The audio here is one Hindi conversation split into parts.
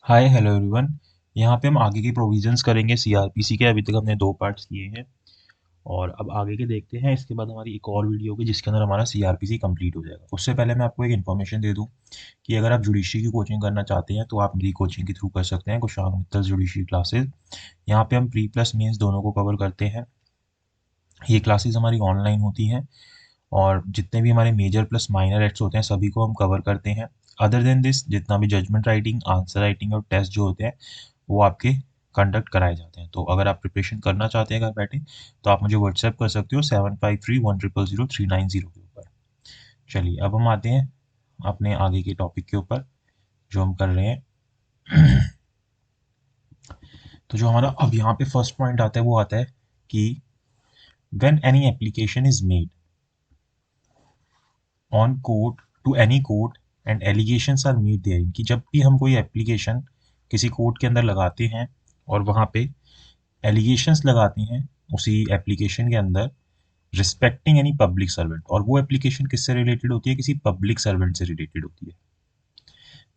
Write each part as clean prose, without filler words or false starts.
Hi hello everyone. यहाँ पे हम आगे की प्रोविजंस करेंगे सीआरपीसी के। अभी तक हमने 2 पार्ट्स किए हैं और अब आगे के देखते हैं। इसके बाद हमारी एक और वीडियो होगी जिसके अंदर हमारा सीआरपीसी कंप्लीट हो जाएगा। उससे पहले मैं आपको एक इन्फॉर्मेशन दे दूँ कि अगर आप जुडिशरी की कोचिंग करना चाहते हैं तो आप मेरी कोचिंग के थ्रू कर सकते हैं, कुशांग मित्तल जुडिशरी क्लासेज। यहाँ पे हम प्री प्लस मेंस दोनों को कवर करते हैं। ये क्लासेस हमारी ऑनलाइन होती हैं और जितने भी हमारे मेजर प्लस माइनर एक्ट्स होते हैं सभी को हम कवर करते हैं। अदर देन दिस जितना भी जजमेंट राइटिंग, आंसर राइटिंग और टेस्ट जो होते हैं वो आपके कंडक्ट कराए जाते हैं। तो अगर आप प्रिपरेशन करना चाहते हैं घर बैठे तो आप मुझे व्हाट्सएप कर सकते हो 7531000390 के ऊपर। चलिए अब हम आते हैं अपने आगे के टॉपिक के ऊपर जो हम कर रहे हैं। तो जो हमारा अब यहाँ पे फर्स्ट पॉइंट आता है वो आता है कि when any application is made on court to any court and allegations are made there, कि जब भी हम कोई एप्लीकेशन किसी कोर्ट के अंदर लगाते हैं और वहाँ पे एलिगेशंस लगाते हैं उसी एप्लीकेशन के अंदर रिस्पेक्टिंग एनी पब्लिक सर्वेंट, और वो एप्लीकेशन किससे रिलेटेड होती है, किसी पब्लिक सर्वेंट से रिलेटेड होती है।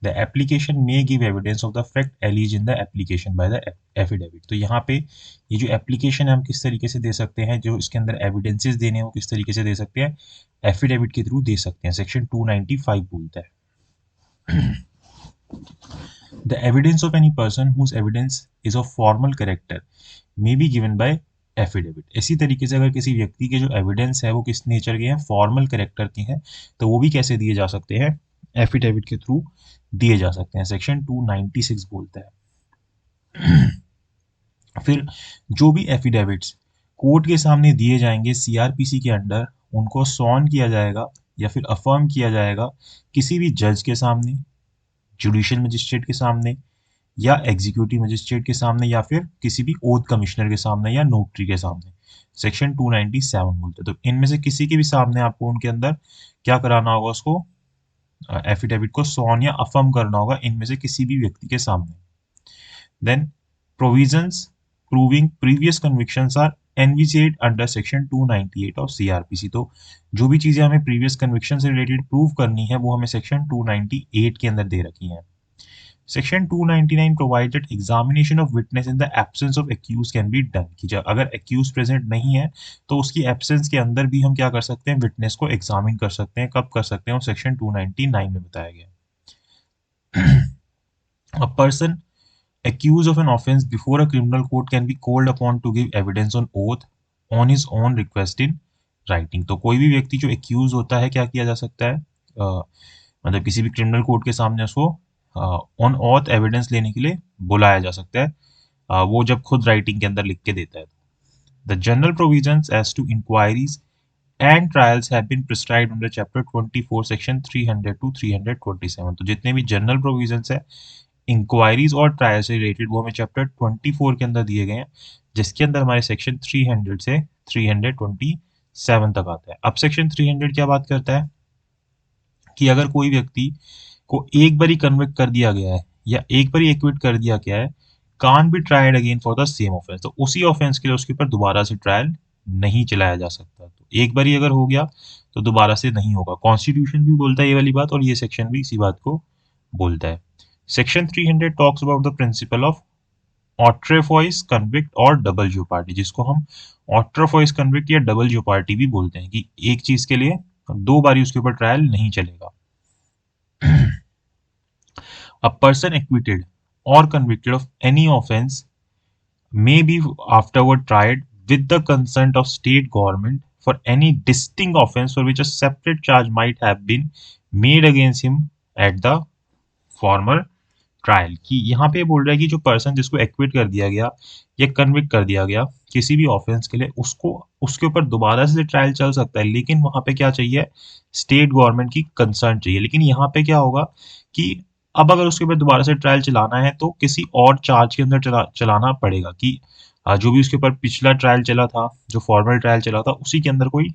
The application may give evidence of the fact alleged in the application by the affidavit. तो यहाँ पे ये जो एप्लीकेशन है हम किस तरीके से दे सकते हैं, जो इसके अंदर एविडेंसेस देने हैं वो किस तरीके से दे सकते हैं, एफिडेविट के थ्रू दे सकते हैं। सेक्शन 295 बोलता है the evidence of any person whose evidence is of formal character may be given by affidavit. इसी तरीके से अगर किसी व्यक्ति के जो एविडेंस है वो किस नेचर के हैं, फॉर्मल कैरेक्टर के हैं, तो वो भी कैसे दिए जा सकते हैं, एफिडेविट के थ्रू दिए जा सकते हैं। सेक्शन 296 बोलता है। फिर जो भी एफिडेविट्स कोर्ट के सामने दिए जाएंगे सीआरपीसी के अंडर, उनको सॉन किया जाएगा या फिर अफर्म किया जाएगा किसी भी जज के सामने, जुडिशियल मजिस्ट्रेट के सामने या एग्जीक्यूटिव मजिस्ट्रेट के सामने या फिर किसी भी ओथ कमिश्नर के सामने या नोटरी के सामने। सेक्शन 297 बोलते हैं। तो इनमें से किसी के भी सामने आपको उनके अंदर क्या कराना होगा, उसको एफिडेविट को सॉन या अफर्म करना होगा इनमें से किसी भी व्यक्ति के सामने। Then provisions proving previous convictions are envisaged under section 298 of CrPC. तो जो भी चीजें हमें प्रीवियस कन्विक्शन से रिलेटेड प्रूव करनी है वो हमें सेक्शन 298 के अंदर दे रखी हैं। Section 299 provide that examination of witness in the absence of accused can be done, कि जब अगर एक्यूज प्रेजेंट नहीं है तो उसकी एब्सेंस के अंदर भी हम क्या कर सकते हैं, विटनेस को एग्जामिन कर सकते हैं। कब कर सकते हैं, वो सेक्शन 299 में बताया गया। A person accused of an offense before a criminal court can be called upon to give evidence on oath on his own request in writing। तो कोई भी व्यक्ति जो एक्यूज होता है क्या किया जा सकता है, मतलब किसी भी क्रिमिनल कोर्ट के सामने उसको ऑन ऑथ एविडेंस लेने के लिए बुलाया जा सकता है, वो जब खुद राइटिंग के अंदर लिख के देता है। The general provisions as to inquiries and trials have been prescribed under chapter 24 section 300 to 327। तो जितने भी जनरल प्रोविजंस है इंक्वायरीज और ट्रायल से रिलेटेड वो हमें चैप्टर 24 के अंदर दिए गए हैं, जिसके अंदर हमारे सेक्शन 300 से 327 तक आता है। अब सेक्शन 300 क्या बात करता है कि अगर कोई व्यक्ति को एक बार ही कन्विक्ट कर दिया गया है या एक बार ही एक्विट कर दिया गया है, can't be tried again for the same offence. तो उसी ऑफेंस के लिए उसके ऊपर दोबारा से ट्रायल नहीं चलाया जा सकता। तो एक बार ही अगर हो गया तो दोबारा से नहीं होगा। कॉन्स्टिट्यूशन भी बोलता है ये वाली बात और ये सेक्शन भी इसी बात को बोलता है। Section 300 talks about the principle of autrefois convict और डबल ज्योपार्टी, जिसको हम ऑट्रेफॉइस कन्विक्ट या डबल ज्योपार्टी भी बोलते हैं, कि एक चीज के लिए दो बारी उसके ऊपर ट्रायल नहीं चलेगा। A person acquitted or convicted of any offense may be afterward tried with the consent of state government for any distinct offense for which a separate charge might have been made against him at the former trial. की यहाँ पे बोल रहा है कि जो पर्सन जिसको एक्विट कर दिया गया या कन्विक्ट कर दिया गया किसी भी ऑफेंस के लिए, उसको उसके ऊपर दोबारा से ट्रायल चल सकता है, लेकिन वहां पे क्या चाहिए, स्टेट गवर्नमेंट की कंसर्न चाहिए। लेकिन यहाँ पे क्या होगा कि अब अगर उसके ऊपर दोबारा से ट्रायल चलाना है तो किसी और चार्ज के अंदर चलाना पड़ेगा, कि जो भी उसके ऊपर पिछला ट्रायल चला था, जो फॉर्मल ट्रायल चला था, उसी के अंदर कोई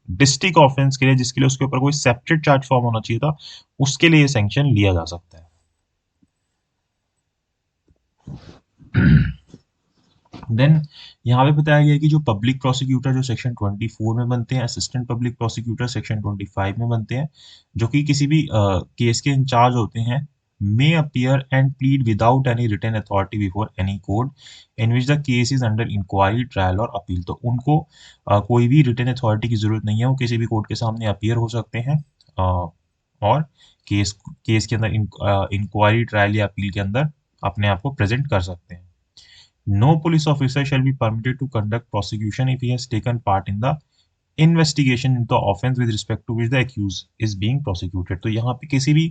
डिस्ट्रिक्ट ऑफेंस के लिए जिसके लिए उसके ऊपर कोई सेपरेट चार्ज फॉर्म होना चाहिए था, उसके लिए सैंक्शन लिया जा सकता है। देन यहाँ पे बताया गया कि जो पब्लिक प्रोसिक्यूटर जो सेक्शन 24 में बनते हैं, असिस्टेंट पब्लिक प्रोसिक्यूटर सेक्शन 25 में बनते हैं, जो कि किसी भी केस के इंचार्ज होते हैं may appear and plead without any written authority before any court in which the case is under inquiry, trial or appeal। तो उनको कोई भी written authority की जरूरत नहीं है, वो किसी भी कोर्ट के सामने अपीयर हो सकते हैं और केस केस के अंदर इंक्वायरी, ट्रायल या अपील के अंदर अपने आप को प्रेजेंट कर सकते हैं। No police officer shall be permitted to conduct prosecution if he has taken part in the investigation into the offense with respect to which the accused is being prosecuted। तो यहाँ पे किसी भी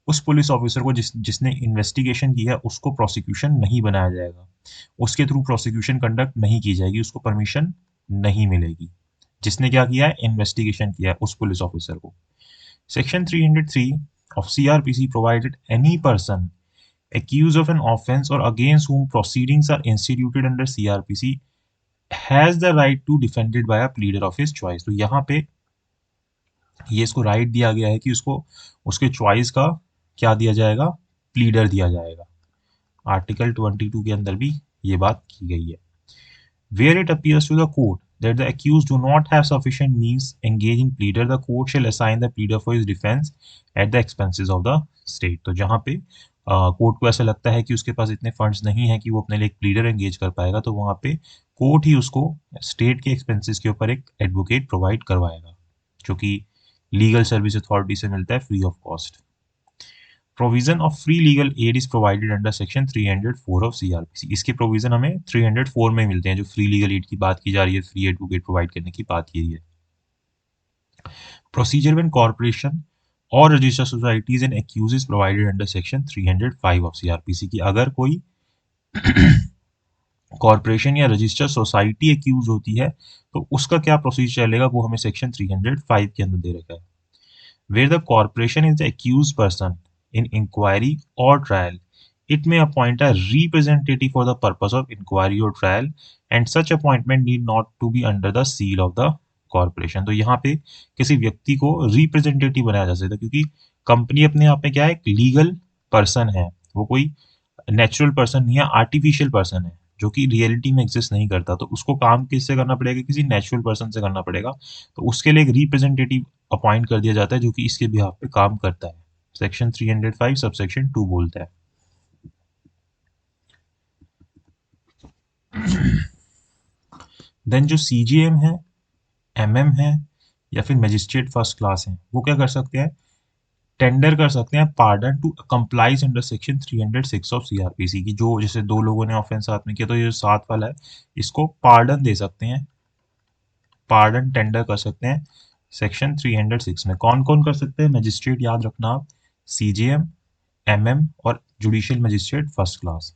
उस पुलिस ऑफिसर को जिसने इन्वेस्टिगेशन किया है उसको प्रोसिक्यूशन नहीं बनाया जाएगा, उसके थ्रू प्रोसिक्यूशन कंडक्ट नहीं की जाएगी, उसको परमिशन नहीं मिलेगी। जिसने क्या किया है, इन्वेस्टिगेशन किया है उस पुलिस ऑफिसर को। Section 303 of CRPC provided any person accused of an offense or against whom proceedings are instituted under CRPC has the right to defended by a pleader of his choice। तो यहाँ पे ये इसको राइट दिया गया है कि उसको उसके चॉइस का क्या दिया जाएगा, प्लीडर दिया जाएगा। आर्टिकल 22 के अंदर भी ये बात की गई है। Where it appears to the court that the accused do not have sufficient means engaging pleader, the court shall assign the pleader for his defense at the expenses of the state। तो जहाँ पे कोर्ट को ऐसा लगता है कि उसके पास इतने फंड्स नहीं है कि वो अपने लिए एक प्लीडर एंगेज कर पाएगा, तो वहाँ पे कोर्ट ही उसको स्टेट के एक्सपेंसेस के ऊपर एक एडवोकेट प्रोवाइड करवाएगा, जो कि लीगल सर्विस अथॉरिटी से मिलता है free of cost. Provision of free legal aid is provided under section 304 of CrPC. इसके प्रोविजन हमें 304 में मिलते हैं। जो फ्री लीगल एड की बात की जा रही है, फ्री एडवोकेट प्रोवाइड करने की बात की है। Procedure when corporation or registered societies and accused provided under section 305 of CrPC की अगर कोई कॉर्पोरेशन या रजिस्टर्ड सोसाइटी एक्यूज होती है तो उसका क्या प्रोसीजर चलेगा, वो हमें सेक्शन 305 के अंदर दे रखा है। Where the corporation is the accused person in inquiry or trial, it may appoint a representative for the purpose of inquiry or trial, and such appointment need not to be under the seal of the corporation। तो यहाँ पे किसी व्यक्ति को रिप्रेजेंटेटिव बनाया जा सकता है, क्योंकि कंपनी अपने आप में क्या है, एक लीगल पर्सन है, वो कोई नेचुरल पर्सन नहीं है, आर्टिफिशियल पर्सन है जो कि रियलिटी में एग्जिस्ट नहीं करता। तो उसको काम किससे करना पड़ेगा, किसी नेचुरल पर्सन से करना पड़ेगा। तो उसके लिए एक रिप्रेजेंटेटिव अपॉइंट कर दिया जाता है जो कि इसके बिहाफ पे काम करता है। सेक्शन 305 सबसेक्शन 2 बोलता है। देन जो सीजीएम है, एमएम है या फिर मजिस्ट्रेट फर्स्ट क्लास है, वो क्या कर सकते हैं, टेंडर कर सकते हैं pardon to accomplice under section 306 of CrPC की। जो जैसे दो लोगों ने ऑफेंस साथ में किया तो ये साथ वाला है, इसको पार्डन दे सकते हैं, पार्डन टेंडर कर सकते हैं सेक्शन 306 में। कौन कौन कर सकते हैं, मजिस्ट्रेट याद रखना आप, सीजीएम, एमएम और judicial magistrate first class.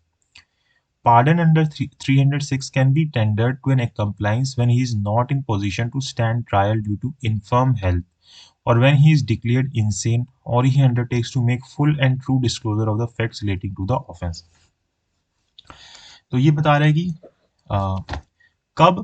Pardon under 306 can be tendered to an accomplice when he is not in position to stand trial due to infirm health, or when he is declared insane, or he undertakes to make full and true disclosure of the facts relating to the offense। तो ये बता रहा है कि कब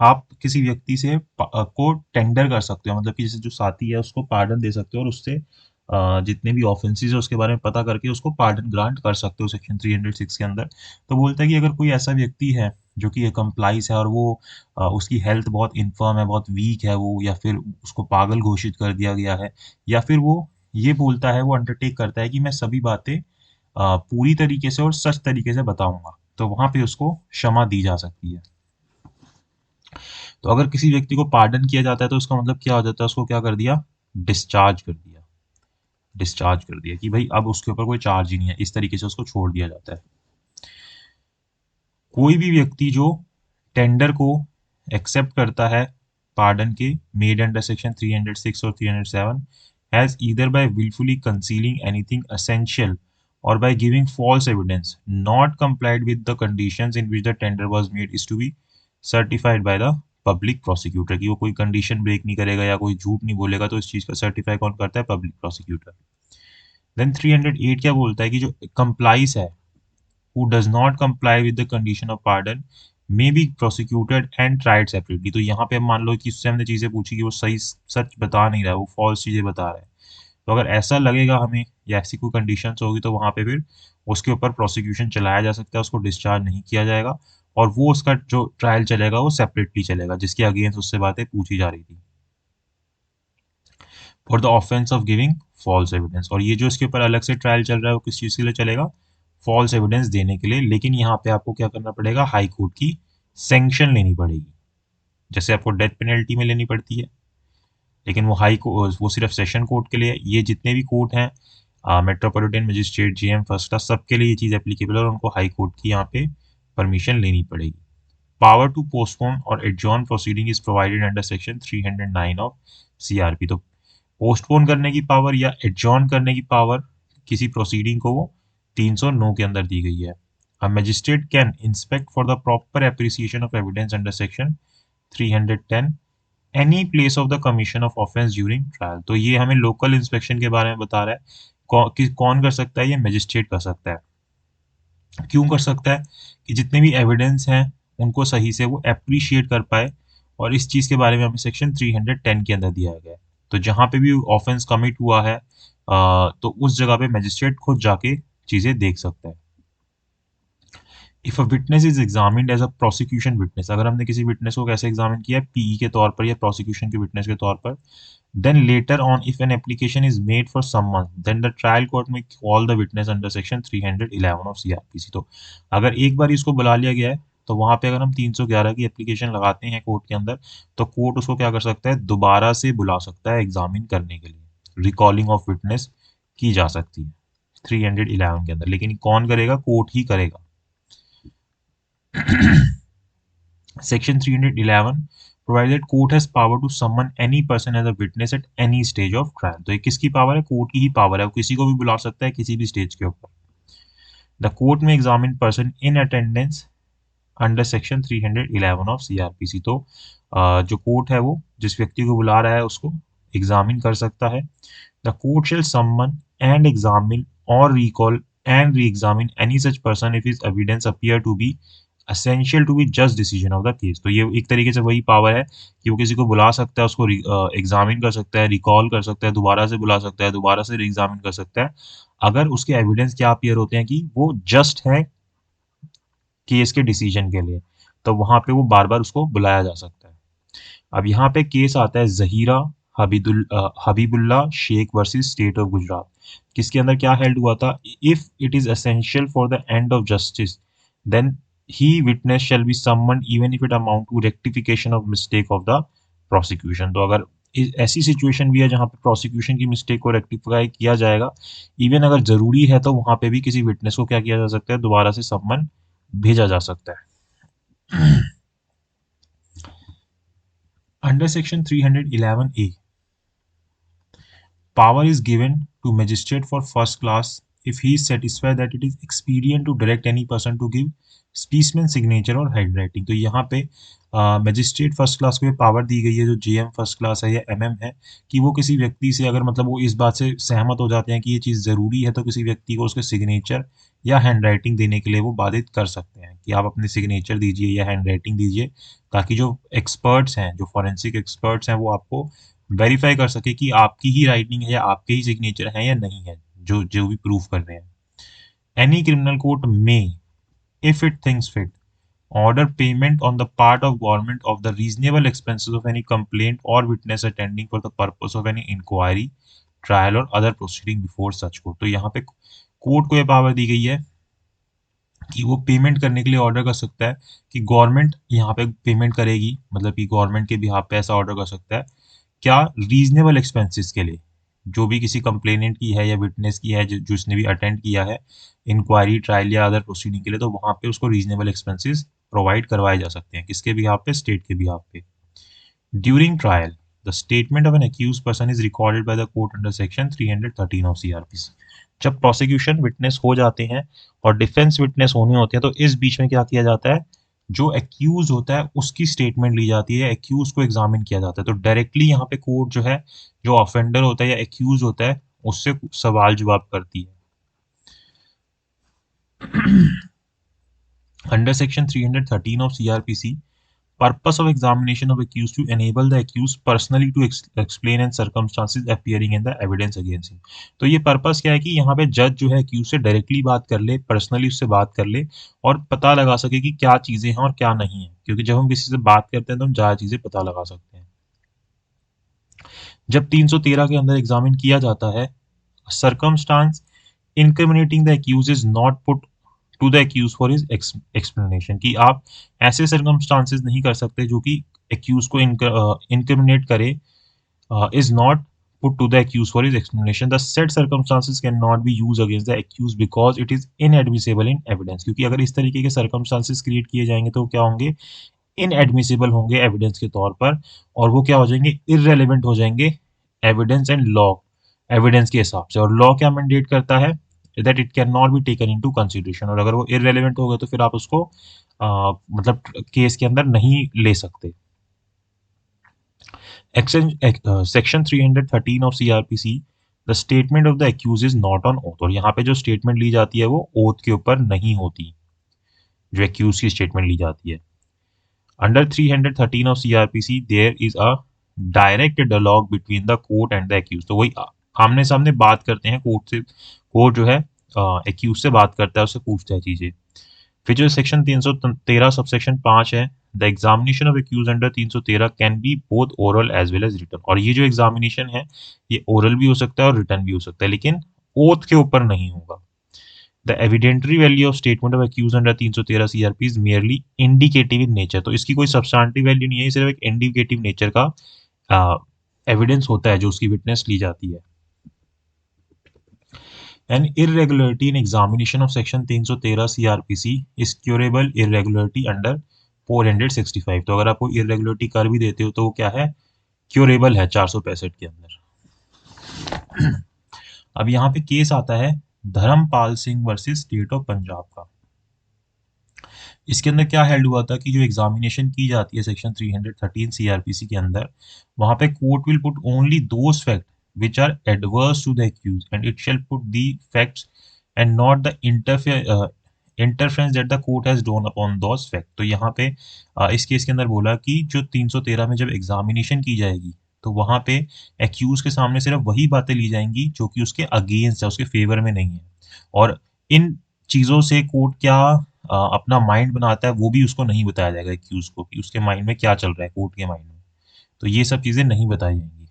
आप किसी व्यक्ति से को टेंडर कर सकते हो, मतलब कि जैसे जो साथी है उसको पार्डन दे सकते हो और उससे जितने भी ऑफेंसेस है उसके बारे में पता करके उसको पार्डन ग्रांट कर सकते हो सेक्शन 306 के अंदर। तो बोलता है कि अगर कोई ऐसा व्यक्ति है जो कि कंप्लाइज है और वो उसकी हेल्थ बहुत इन्फर्म है, बहुत वीक है वो, या फिर उसको पागल घोषित कर दिया गया है, या फिर वो ये बोलता है, वो अंडरटेक करता है कि मैं सभी बातें पूरी तरीके से और सच तरीके से बताऊंगा, तो वहां पे उसको क्षमा दी जा सकती है। तो अगर किसी व्यक्ति को पार्डन किया जाता है तो उसका मतलब क्या हो जाता है, उसको क्या कर दिया, डिस्चार्ज कर दिया, डिस्चार्ज कर दिया कि भाई अब उसके ऊपर कोई चार्ज ही नहीं है, इस तरीके से उसको छोड़ दिया जाता है। कोई भी व्यक्ति जो टेंडर को एक्सेप्ट करता है पार्डन के मेड अंडर सेक्शन 306 और 307 has either by wilfully concealing anything essential or by giving false evidence not complied with the conditions in which the tender was made is to be certified by the public prosecutor. की वो कोई कंडीशन ब्रेक नहीं करेगा या कोई झूठ नहीं बोलेगा, तो इस चीज का सर्टिफाई कौन करता है, पब्लिक प्रोसिक्यूटर। देन 308 क्या बोलता है कि जो कंप्लाइज है, who does not comply with the condition of pardon may be prosecuted and tried separately। तो यहाँ पे मान लो कि उससे हमने चीजें पूछी कि वो सही सच बता नहीं रहा है, वो फॉल्स चीजें बता रहा है, तो अगर ऐसा लगेगा हमें या ऐसी कोई कंडीशंस होगी तो वहां पे फिर उसके ऊपर प्रोसिक्यूशन चलाया जा सकता है, उसको डिस्चार्ज नहीं किया जाएगा और वो उसका जो ट्रायल चलेगा वो सेपरेटली चलेगा, जिसके अगेंस्ट उससे बातें पूछी जा रही थी। For the offence of giving false evidence. और ये जो इसके ऊपर अलग से ट्रायल चल रहा है वो किस चीज़ के लिए चलेगा? फॉल्स एविडेंस देने के लिए। लेकिन यहाँ पे आपको क्या करना पड़ेगा? हाई कोर्ट की सैंक्शन लेनी पड़ेगी, जैसे आपको डेथ पेनल्टी में लेनी पड़ती है। लेकिन वो सिर्फ सेशन कोर्ट के लिए। ये जितने भी कोर्ट हैं, metropolitan magistrate, JM first class, सबके लिए ये चीज़ एप्लीकेबल है और उनको हाई कोर्ट की यहाँ पे परमिशन लेनी पड़ेगी। पावर टू पोस्टपोन और adjourn proceeding is provided under section 309 of CRP. तो पोस्टपोन करने की पावर या एडजॉर्न करने की पावर किसी प्रोसीडिंग को वो 309 के अंदर दी गई है। A magistrate can inspect for the proper appreciation of evidence under section 310 any place of the commission of offense during trial। तो ये हमें लोकल इंस्पेक्शन के बारे में बता रहा है। कौन कर सकता है? ये मजिस्ट्रेट कर सकता है। क्यों कर सकता है? कि जितने भी एविडेंस हैं उनको सही से वो एप्रिशिएट कर पाए। और इस चीज़ के बारे में हमें सेक्शन 310 के अंदर दिया गया है। तो जहाँ पे भी ऑफेंस कमिट हुआ है तो उस जगह पे मजिस्ट्रेट खुद जाके चीज़ें देख सकता है। If a witness is examined as a prosecution witness, अगर हमने किसी विटनेस को कैसे एग्जामिन किया है? पीई के तौर पर या प्रोसिक्यूशन के विटनेस के तौर पर। Then later on if an application is made for someone, then the trial court may call the witness under section 311 of CrPC. तो अगर एक बार इसको बुला लिया गया है तो वहां पे अगर हम 311 की एप्लीकेशन लगाते हैं कोर्ट के अंदर, तो कोर्ट उसको क्या कर सकता है? दोबारा से बुला सकता है एग्जामिन करने के लिए। रिकॉलिंग ऑफ विटनेस की जा सकती है 311 के अंदर। लेकिन कौन करेगा? कोर्ट ही करेगा। Section 311 provides that court has power to summon any person as a witness at any stage of trial। तो ये किसकी पावर है? कोर्ट की ही पावर है। वो किसी को भी बुला सकता है किसी भी स्टेज के ऊपर। द कोर्ट में examine person in attendance under section 311 of CrPC. तो जो कोर्ट है वो जिस व्यक्ति को बुला रहा है उसको एग्जामिन कर सकता है। The court shall summon and examine or recall and re examine any such person if his evidence appear to be essential to be just decision of the case. तो ये एक तरीके से वही पावर है कि वो किसी को बुला सकता है, उसको एग्जामिन कर सकता है, रिकॉल कर सकता है, दोबारा से बुला सकता है, दोबारा से एग्जामिन कर सकता है, अगर उसके एविडेंस क्या अपीयर होते हैं कि वो जस्ट है केस के डिसीजन के लिए। तो वहां पे वो बार बार उसको बुलाया जा सकता है। अब यहाँ पे केस आता है Zahira Habibullah Sheikh versus state of Gujarat. किसके अंदर क्या हेल्ड हुआ था? If it is essential for the end of justice then he witness shall be summon even if it amount to rectification of mistake of the prosecution. तो अगर ऐसी सिचुएशन भी है जहां पे प्रोसिक्यूशन की मिस्टेक को रेक्टिफाई किया जाएगा, इवन अगर जरूरी है, तो वहां पे भी किसी विटनेस को क्या किया जा सकता है? दोबारा से समन भेजा जा सकता है। Under section 311A, power is given to magistrate for first class if he is satisfied that it is expedient to direct any person to give specimen signature और handwriting। तो यहाँ पे मजिस्ट्रेट फर्स्ट क्लास को ये पावर दी गई है, जो जेएम फर्स्ट क्लास है या एमएम है, कि वो किसी व्यक्ति से अगर मतलब वो इस बात से सहमत हो जाते हैं कि ये चीज़ ज़रूरी है, तो किसी व्यक्ति को उसके सिग्नेचर या हैंडराइटिंग देने के लिए वो बाधित कर सकते हैं कि आप अपने सिग्नेचर दीजिए या हैंडराइटिंग दीजिए, ताकि जो एक्सपर्ट्स हैं, जो फॉरेंसिक एक्सपर्ट्स हैं, वो आपको वेरीफाई कर सके कि आपकी ही राइटिंग है या आपके ही सिग्नेचर है या नहीं है, जो जो भी प्रूफ कर रहे हैं। एनी क्रिमिनल कोर्ट में if it thinks fit order payment on the part of government of the reasonable expenses of any complaint or witness attending for the purpose of any inquiry trial or other proceeding before such court। तो यहाँ पे कोर्ट को यह पावर दी गई है कि वो पेमेंट करने के लिए ऑर्डर कर सकता है कि गवर्नमेंट यहाँ पे पेमेंट करेगी, मतलब कि गवर्नमेंट के बिहाफ पे ऐसा ऑर्डर कर सकता है क्या? रीजनेबल एक्सपेंसेस के लिए, जो भी किसी कंप्लेनेंट की है या विटनेस की है, जो उसने भी अटेंड किया है इंक्वायरी, ट्रायल या अदर प्रोसीडिंग के लिए, तो वहां पे उसको रीजनेबल एक्सपेंसेस प्रोवाइड करवाए जा सकते हैं। किसके बिहाफ पे? स्टेट के बिहाफ पे। During trial the statement of an accused person is recorded by the court under section 313 of CrPC. जब प्रोसिक्यूशन विटनेस हो जाते हैं और डिफेंस विटनेस होनी होती है, तो इस बीच में क्या किया जाता है? जो एक्यूज होता है उसकी स्टेटमेंट ली जाती है, एक्यूज को एग्जामिन किया जाता है। तो डायरेक्टली यहाँ पे कोर्ट जो है, जो ऑफेंडर होता है या एक्यूज होता है, उससे सवाल जवाब करती है। Under section 313 of CrPC, purpose of examination of accused to enable the accused personally to explain and circumstances appearing in the evidence against him। तो ये पर्पस क्या है कि यहाँ पे जज जो है accused से डायरेक्टली बात कर ले, पर्सनली उससे बात कर ले और पता लगा सके कि क्या चीजें हैं और क्या नहीं है, क्योंकि जब हम किसी से बात करते हैं तो हम ज़्यादा चीजें पता लगा सकते हैं। जब 313 के अंदर एग्जामिन किया जाता है circumstance incriminating the accused is not put to the accused for his explanation, कि आप ऐसे circumstances नहीं कर सकते जो कि accused को incriminate करे, is not put to the accused for his explanation. The said circumstances cannot be used against the accused because it is inadmissible in evidence. क्योंकि अगर इस तरीके के circumstances create किए जाएंगे तो क्या होंगे, इनएडमिसिबल होंगे एविडेंस के तौर पर, और वो क्या हो जाएंगे, इररेलेवेंट हो जाएंगे एविडेंस एंड लॉ, एविडेंस के हिसाब से। और लॉ क्या मैंडेट करता है, that it can not be taken into consideration, और अगर वो इररेलेवेंट हो गए तो फिर आप उसको मतलब केस के अंदर नहीं ले सकते। Section 313 of CrPC, the statement of the accused is not on oath, और यहाँ पे जो स्टेटमेंट ली जाती है वो ओथ के ऊपर नहीं होती, जो एक्यूज की स्टेटमेंट ली जाती है। Under 313 of CRPC, there is a direct dialogue between the court and the accused. तो वही आमने सामने बात करते हैं कोर्ट से, कोर्ट जो है एक्यूज से बात करता है, उससे पूछता है चीजें। फिर जो सेक्शन 313 सबसेक्शन 5 है, the examination of accused under 313 can be both oral as well as written, और ये जो एग्जामिनेशन है ये ओरल भी हो सकता है और रिटन भी हो सकता है, लेकिन ओथ के ऊपर नहीं होगा। The evidentiary value of statement of accused under 313 CRP is merely indicative in nature. तो इसकी कोई substantive value नहीं है, सिर्फ एक indicative nature का evidence होता है जो उसकी witness ली जाती है। An irregularity in examination of section 313 CRPC is curable irregularity under 465. तो अगर आप कोई irregularity कर भी देते हो तो वो क्या है, curable है 465 के अंदर। अब यहाँ पे केस आता है Dharampal Singh versus state of Punjab का। इसके अंदर क्या हेल्ड हुआ था कि जो एग्जामिनेशन की जाती है सेक्शन 313 सीआरपीसी के अंदर, वहां पे court will put only those fact which are adverse to the accused and it shall put the facts and not the interference that the court has drawn upon those facts. तो यहाँ पे इस केस के अंदर बोला कि जो 313 में जब एग्जामिनेशन की जाएगी तो वहां पे एक्यूज के सामने सिर्फ वही बातें ली जाएंगी जो कि उसके अगेंस्ट है, उसके फेवर में नहीं है, और इन चीजों से कोर्ट क्या अपना माइंड बनाता है वो भी उसको नहीं बताया जाएगा एक्यूज को, कि उसके माइंड में क्या चल रहा है कोर्ट के माइंड में, तो ये सब चीजें नहीं बताई जाएंगी।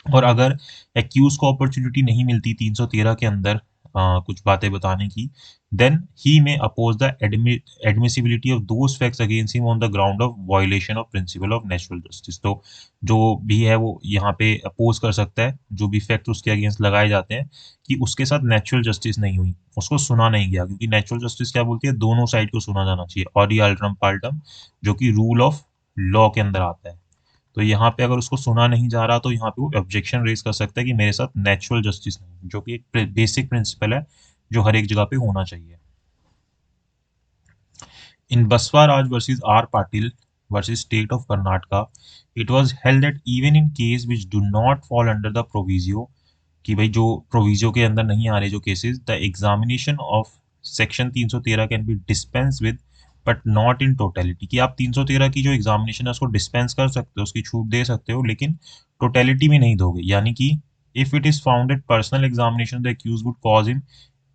और अगर एक्यूज को अपॉर्चुनिटी नहीं मिलती 313 के अंदर कुछ बातें बताने की, then he may oppose the admissibility of those facts against him on the ground of violation of principle of natural justice. तो जो भी है वो यहाँ पे अपोज कर सकता है जो भी फैक्ट उसके अगेंस्ट लगाए जाते हैं कि उसके साथ नेचुरल जस्टिस नहीं हुई, उसको सुना नहीं गया, क्योंकि नेचुरल जस्टिस क्या बोलती है, दोनों साइड को सुना जाना चाहिए, और ये अल्ट्रम पाल्टम जो कि रूल ऑफ लॉ के अंदर आता है। तो यहाँ पे अगर उसको सुना नहीं जा रहा तो यहाँ पे वो ऑब्जेक्शन रेज कर सकता है कि मेरे साथ नेचुरल जस्टिस नहीं, जो कि एक बेसिक प्रिंसिपल है जो हर एक जगह पे होना चाहिए। In Basavaraj versus R Patil versus state of Karnataka, it was held that even in case which do not fall under the proviso, कि भाई जो प्रोविजियो के अंदर नहीं आ रहे जो cases, the examination of section 313 can B dispense with but not in totality, कि आप 313 की जो एग्जामिनेशन है उसको डिस्पेंस कर सकते हो, उसकी छूट दे सकते हो, लेकिन टोटलिटी में नहीं दोगे। यानी कि if it is found that personal examination the accused would cause him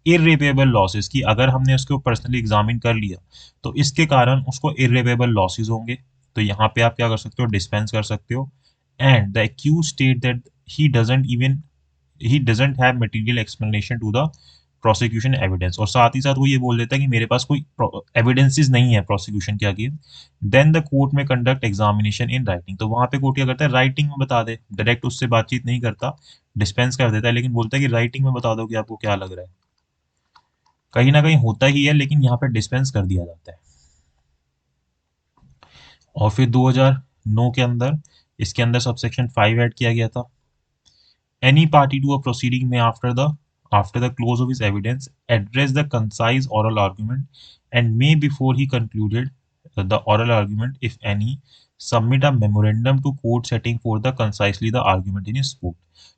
irreparable losses, की अगर हमने उसको पर्सनली एग्जामिन कर लिया तो इसके कारण उसको इररिपेबल लॉसेस होंगे, तो यहाँ पे आप क्या कर सकते हो, डिस्पेंस कर सकते हो। And the accused state that he doesn't even he doesn't have material explanation to the prosecution evidence, और साथ ही साथ वो ये बोल देता है कि मेरे पास कोई एविडेंसेस नहीं है प्रोसिक्यूशन के अगेंस्ट, देन द कोर्ट में कंडक्ट एग्जामिनेशन इन राइटिंग। तो वहां पे कोर्ट क्या करता है, राइटिंग में बता दे, डायरेक्ट उससे बातचीत नहीं करता, डिस्पेंस कर देता है, लेकिन बोलता है कि राइटिंग में बता दो कि आपको क्या लग रहा है। कहीं ना कहीं होता ही है, लेकिन यहाँ पे डिस्पेंस कर दिया जाता है। और फिर 2009 के अंदर इसके अंदर सबसेक्शन 5 ऐड किया गया था। Any party to a proceeding may, after the close of his evidence, address the concise oral argument and may, before he concluded the oral argument, if any, submit a memorandum to court setting forth the concisely the argument in his sport.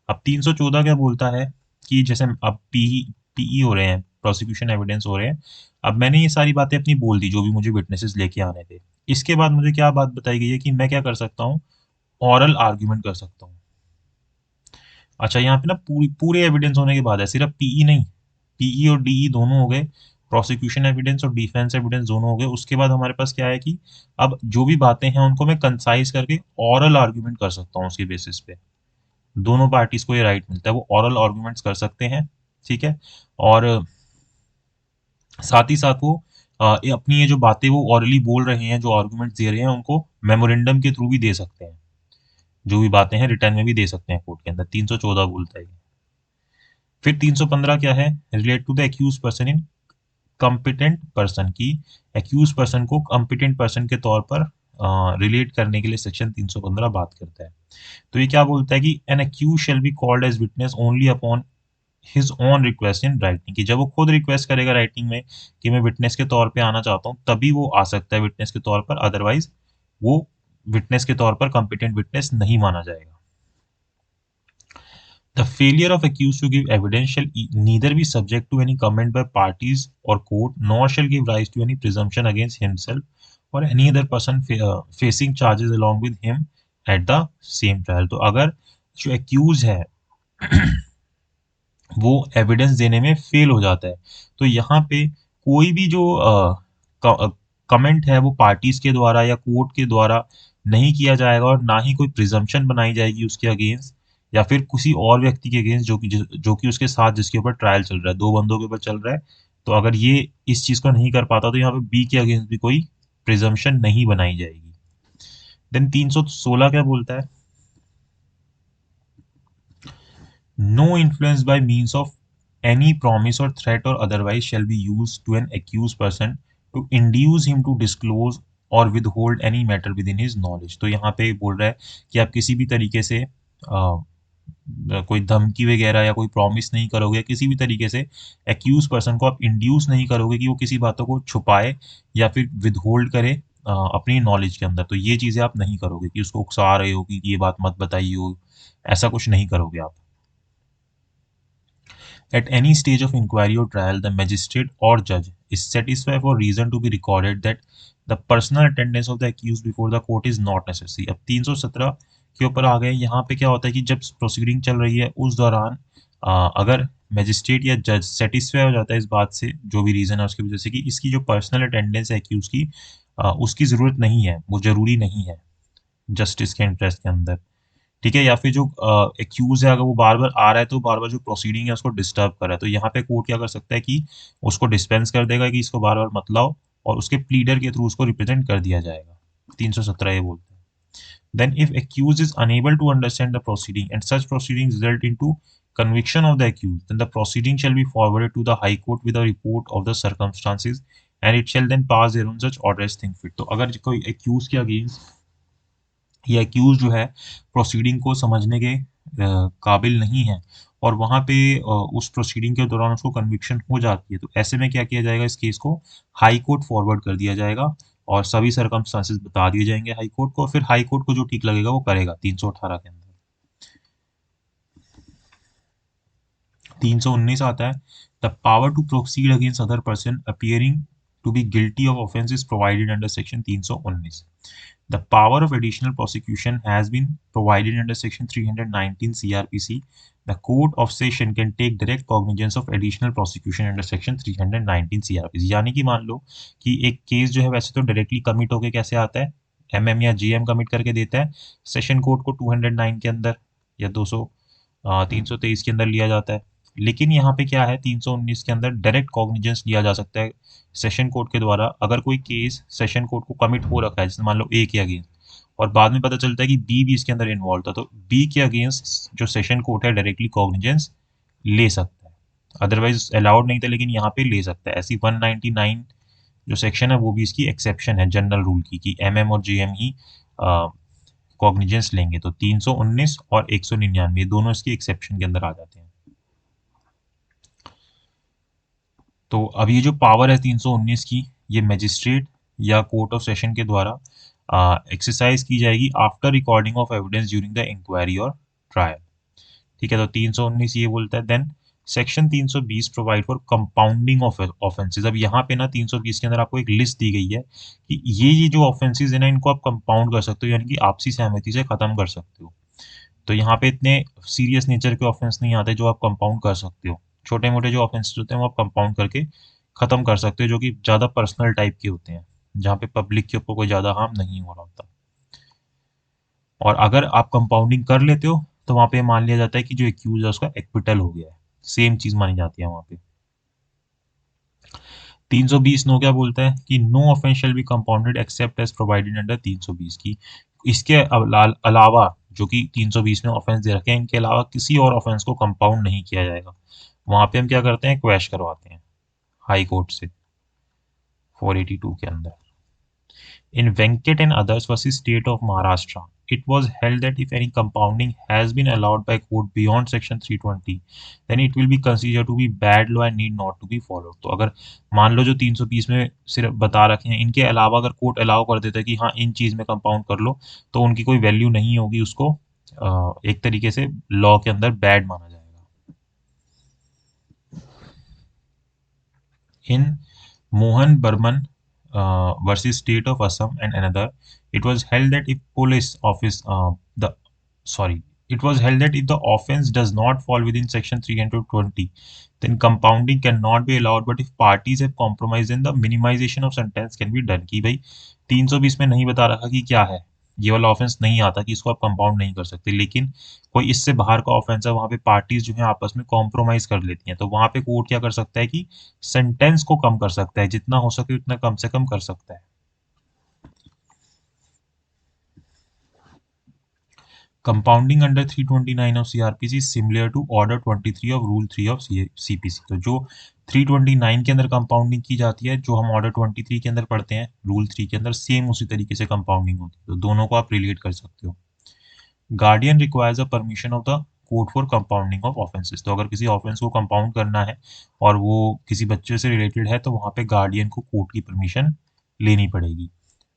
अब 314 क्या बोलता है कि जैसे अब पीई हो रहे हैं, प्रोसिक्यूशन एविडेंस हो रहे हैं, अब मैंने ये सारी बातें अपनी बोल दी जो भी मुझे विटनेसेस लेके आने थे, इसके बाद मुझे क्या बात बताई गई है कि मैं क्या कर सकता हूँ, ऑरल आर्ग्यूमेंट कर सकता हूँ। अच्छा, यहाँ पे ना पूरे एविडेंस होने के बाद है, सिर्फ पीई नहीं, पीई और डीई दोनों हो गए, प्रोसिक्यूशन एविडेंस और डिफेंस एविडेंस दोनों हो गए। उसके बाद हमारे पास क्या है कि अब जो भी बातें हैं उनको मैं कंसाइज करके ऑरल आर्ग्यूमेंट कर सकता हूँ उसके बेसिस पे। दोनों पार्टीज को ये राइट मिलता है, वो ऑरल आर्गुमेंट्स कर सकते हैं, ठीक है। और साथ ही साथ वो अपनी ये जो बातें वो ऑरली बोल रहे हैं, जो आर्गुमेंट्स दे रहे हैं, उनको मेमोरेंडम के थ्रू भी दे सकते हैं, जो भी बातें हैं रिटर्न में भी दे सकते हैं कोर्ट के अंदर। 314 बोलता है ये। फिर 315 क्या है, relate to the accused person in competent person की, एक्यूज पर्सन को कॉम्पिटेंट पर्सन के तौर पर रिलेट करने के लिए सेक्शन 315 बात करता है। तो ये क्या बोलता है कि an accused shall be called as witness only upon his own request in writing, कि जब वो खुद रिक्वेस्ट करेगा राइटिंग में कि मैं विटनेस के तौर पे आना चाहता हूँ, तभी वो आ सकता है विटनेस के तौर पर, अदरवाइज वो विटनेस के तौर पर कॉम्पिटेंट विटनेस नहीं माना जाएगा। The failure of accused to give evidence shall neither be subject to any comment by parties or court, nor shall give rise to any presumption against himself or any other person facing charges along with him at the same trial। तो अगर जो accused है वो एविडेंस देने में फेल हो जाता है, तो यहाँ पे कोई भी जो कमेंट है वो पार्टीज के द्वारा या कोर्ट के द्वारा नहीं किया जाएगा, और ना ही कोई प्रिजम्पशन बनाई जाएगी उसके अगेंस्ट या फिर किसी और व्यक्ति के अगेंस्ट जो कि उसके साथ जिसके ऊपर ट्रायल चल रहा है, दो बंदों के ऊपर चल रहा है। तो अगर ये इस चीज को नहीं कर पाता, तो यहाँ पे बी के अगेंस्ट भी कोई प्रिजम्पशन नहीं बनाई जाएगी। देन 316 क्या बोलता है, no influence by means of any promise or threat or otherwise shall be used to an accused person to induce him to disclose or withhold any matter within his knowledge। तो यहाँ पे बोल रहा है कि आप किसी भी तरीके से कोई धमकी वगैरह या कोई प्रॉमिस नहीं करोगे, किसी भी तरीके से एक्यूज पर्सन को आप इंड्यूस नहीं करोगे कि वो किसी बातों को छुपाए या फिर विदहोल्ड करे अपनी नॉलेज के अंदर। तो ये चीजें आप नहीं करोगे कि उसको उकसा रहे हो कि ये बात मत बताइए हो, ऐसा कुछ नहीं करोगे आप। At any stage of inquiry or trial, the magistrate or judge is satisfied for reason to be recorded that the personal attendance of the accused before the court is not necessary। अब 317 के ऊपर आ गए। यहाँ पे क्या होता है कि जब प्रोसीडिंग चल रही है उस दौरान अगर मैजिस्ट्रेट या जज सेटिस्फाई हो जाता है इस बात से, जो भी रीजन है उसकी वजह से, कि इसकी जो पर्सनल अटेंडेंस है एक्यूज की, उसकी जरूरत नहीं है, वो जरूरी नहीं है जस्टिस के इंटरेस्ट के अंदर, ठीक है। या फिर जो एक्यूज है अगर वो बार बार आ रहा है, तो बार बार जो प्रोसीडिंग है उसको डिस्टर्ब कर रहा है, तो यहाँ पे कोर्ट क्या कर सकता है कि उसको डिस्पेंस कर देगा कि इसको बार बार मत लाओ, और उसके प्लीडर के थ्रू उसको रिप्रेजेंट कर दिया जाएगा। 317 ये बोलते हैं। Then if accused is unable to understand the proceeding and such proceeding result into conviction of the accused, then the proceeding shall be forwarded to the high court with a report of the circumstances and it shall then pass thereon such order as think fit। तो अगर कोई एक्यूज के अगेंस्ट या एक्यूज जो है प्रोसीडिंग को समझने के काबिल नहीं है, और वहां पे उस प्रोसीडिंग के दौरान उसको कन्विक्शन हो जाती है, तो ऐसे में क्या किया जाएगा, इस केस को हाई कोर्ट फॉरवर्ड कर दिया जाएगा और सभी सर्कमस्टांसेस बता दिए जाएंगे हाई कोर्ट को, फिर हाई कोर्ट को जो ठीक लगेगा वो करेगा 318 के अंदर। 319 आता है, the power to proceed against other person appearing to be guilty of offence is provided under section 319। The power of additional prosecution has been provided under Section 319 CRPC. The Court of Session can take direct cognizance of additional prosecution under Section 319 CRPC। यानी कि मान लो कि एक केस जो है वैसे तो डायरेक्टली कमिट होके कैसे आता है, एमएम या जीएम कमिट करके देता है, सेशन कोर्ट को 209 के अंदर या 323 के अंदर लिया जाता है। लेकिन यहाँ पे क्या है, 319 के अंदर डायरेक्ट कॉग्निजेंस लिया जा सकता है सेशन कोर्ट के द्वारा। अगर कोई केस सेशन कोर्ट को कमिट हो रखा है, जैसे मान लो ए के अगेंस्ट, और बाद में पता चलता है कि बी भी इसके अंदर इन्वॉल्व था, तो बी के अगेंस्ट जो सेशन कोर्ट है डायरेक्टली कॉग्निजेंस ले सकता है, अदरवाइज अलाउड नहीं था, लेकिन यहाँ पे ले सकता है। ऐसी 199 जो सेक्शन है वो भी इसकी एक्सेप्शन है जनरल रूल की, कि एमएम और जेएम ही कॉग्निजेंस लेंगे। तो 319 और 199 दोनों इसकी एक्सेप्शन के अंदर आ जाते हैं। तो अब ये जो पावर है 319 की, ये मजिस्ट्रेट या कोर्ट ऑफ सेशन के द्वारा एक्सरसाइज की जाएगी after recording of evidence during the inquiry or trial, ठीक है। तो 319 ये बोलता है। Then section 320 provide for compounding of offences. अब यहाँ पे ना 320 के अंदर आपको एक लिस्ट दी गई है कि ये जो ऑफेंसेस है ना, इनको आप कंपाउंड कर सकते हो, यानी कि आपसी सहमति से खत्म कर सकते हो। तो यहाँ पे इतने सीरियस नेचर के ऑफेंस नहीं आते जो आप कंपाउंड कर सकते हो, छोटे मोटे जो ऑफेंसेस होते हैं वो आप कंपाउंड करके खत्म कर सकते हो, जो कि ज्यादा पर्सनल टाइप के होते हैं, जहाँ पे पब्लिक के ऊपर कोई ज्यादा हार्म नहीं हो रहा होता। और अगर आप कंपाउंडिंग कर लेते हो तो वहां पे मान लिया जाता है कि जो एक्यूज है उसका एक्विटल हो गया है, सेम चीज मानी जाती है वहां पे। 320 नो क्या बोलता है कि no offence shall be compounded except as provided under 320 की, इसके अलावा जो कि 320 में ऑफेंस दे रखे हैं इनके अलावा किसी और ऑफेंस को कंपाउंड नहीं किया जाएगा। वहां पे हम क्या करते हैं, क्वैश करवाते हैं हाई कोर्ट से 482 के अंदर। In Venkat and others versus State of Maharashtra, it was held that if any compounding has been allowed by court beyond Section 320, then it will be considered to be bad law and need not to be followed. तो अगर मान लो जो 320 में सिर्फ बता रखे हैं इनके अलावा अगर कोर्ट अलाउ कर देता है कि हाँ इन चीज में कंपाउंड कर लो, तो उनकी कोई वैल्यू नहीं होगी, उसको एक तरीके से लॉ के अंदर बैड माना जाएगा। In Mohan Burman versus State of Assam and another, it was held that if police office the sorry, it was held that if the offence does not fall within section 320, then compounding cannot be allowed. But if parties have compromised, then the minimization of sentence can be done. कि भाई 320 में नहीं बता रखा कि क्या है, ये वाला ऑफेंस नहीं आता कि इसको आप कंपाउंड नहीं कर सकते, लेकिन कोई इससे बाहर का ऑफेंस है, वहां पे पार्टीज जो है आपस में कॉम्प्रोमाइज कर लेती हैं, तो वहां पे कोर्ट क्या कर सकता है कि सेंटेंस को कम कर सकता है, जितना हो सके उतना कम से कम कर सकता है। Compounding under 329 of CrPC similar to order 23 of rule 3 of CPC. तो जो 329 के अंदर कंपाउंडिंग की जाती है, जो हम ऑर्डर 23 के अंदर पढ़ते हैं रूल 3 के अंदर, सेम उसी तरीके से कंपाउंडिंग होती है, तो दोनों को आप रिलेट कर सकते हो। Guardian requires a permission of the court for compounding of offences. तो अगर किसी ऑफेंस को कंपाउंड करना है और वो किसी बच्चे से रिलेटेड है, तो वहां पे गार्डियन को कोर्ट की परमिशन लेनी पड़ेगी।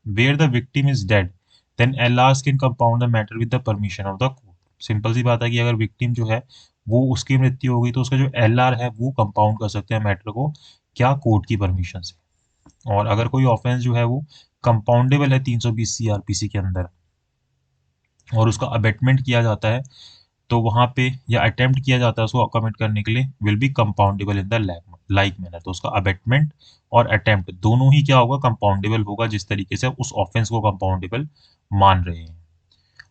Where the victim is dead, then LRs can compound the matter with the permission of the court. Simple सी बात है कि अगर विक्टिम जो है वो उसकी मृत्यु हो गई, तो उसका जो एलआर है वो कंपाउंड कर सकते हैं मैटर को, क्या, कोर्ट की परमिशन से। और अगर कोई ऑफेंस जो है वो कंपाउंडेबल है 320 सीआरपीसी के अंदर और उसका अबेटमेंट किया जाता है, तो वहां पे या अटेम्प्ट किया जाता है उसको कमिट करने के लिए, will be compoundable in the like manner. तो उसका अबेटमेंट और अटेम्प्ट दोनों ही क्या होगा, कंपाउंडेबल होगा, जिस तरीके से उस ऑफेंस को कंपाउंडेबल मान रहे हैं।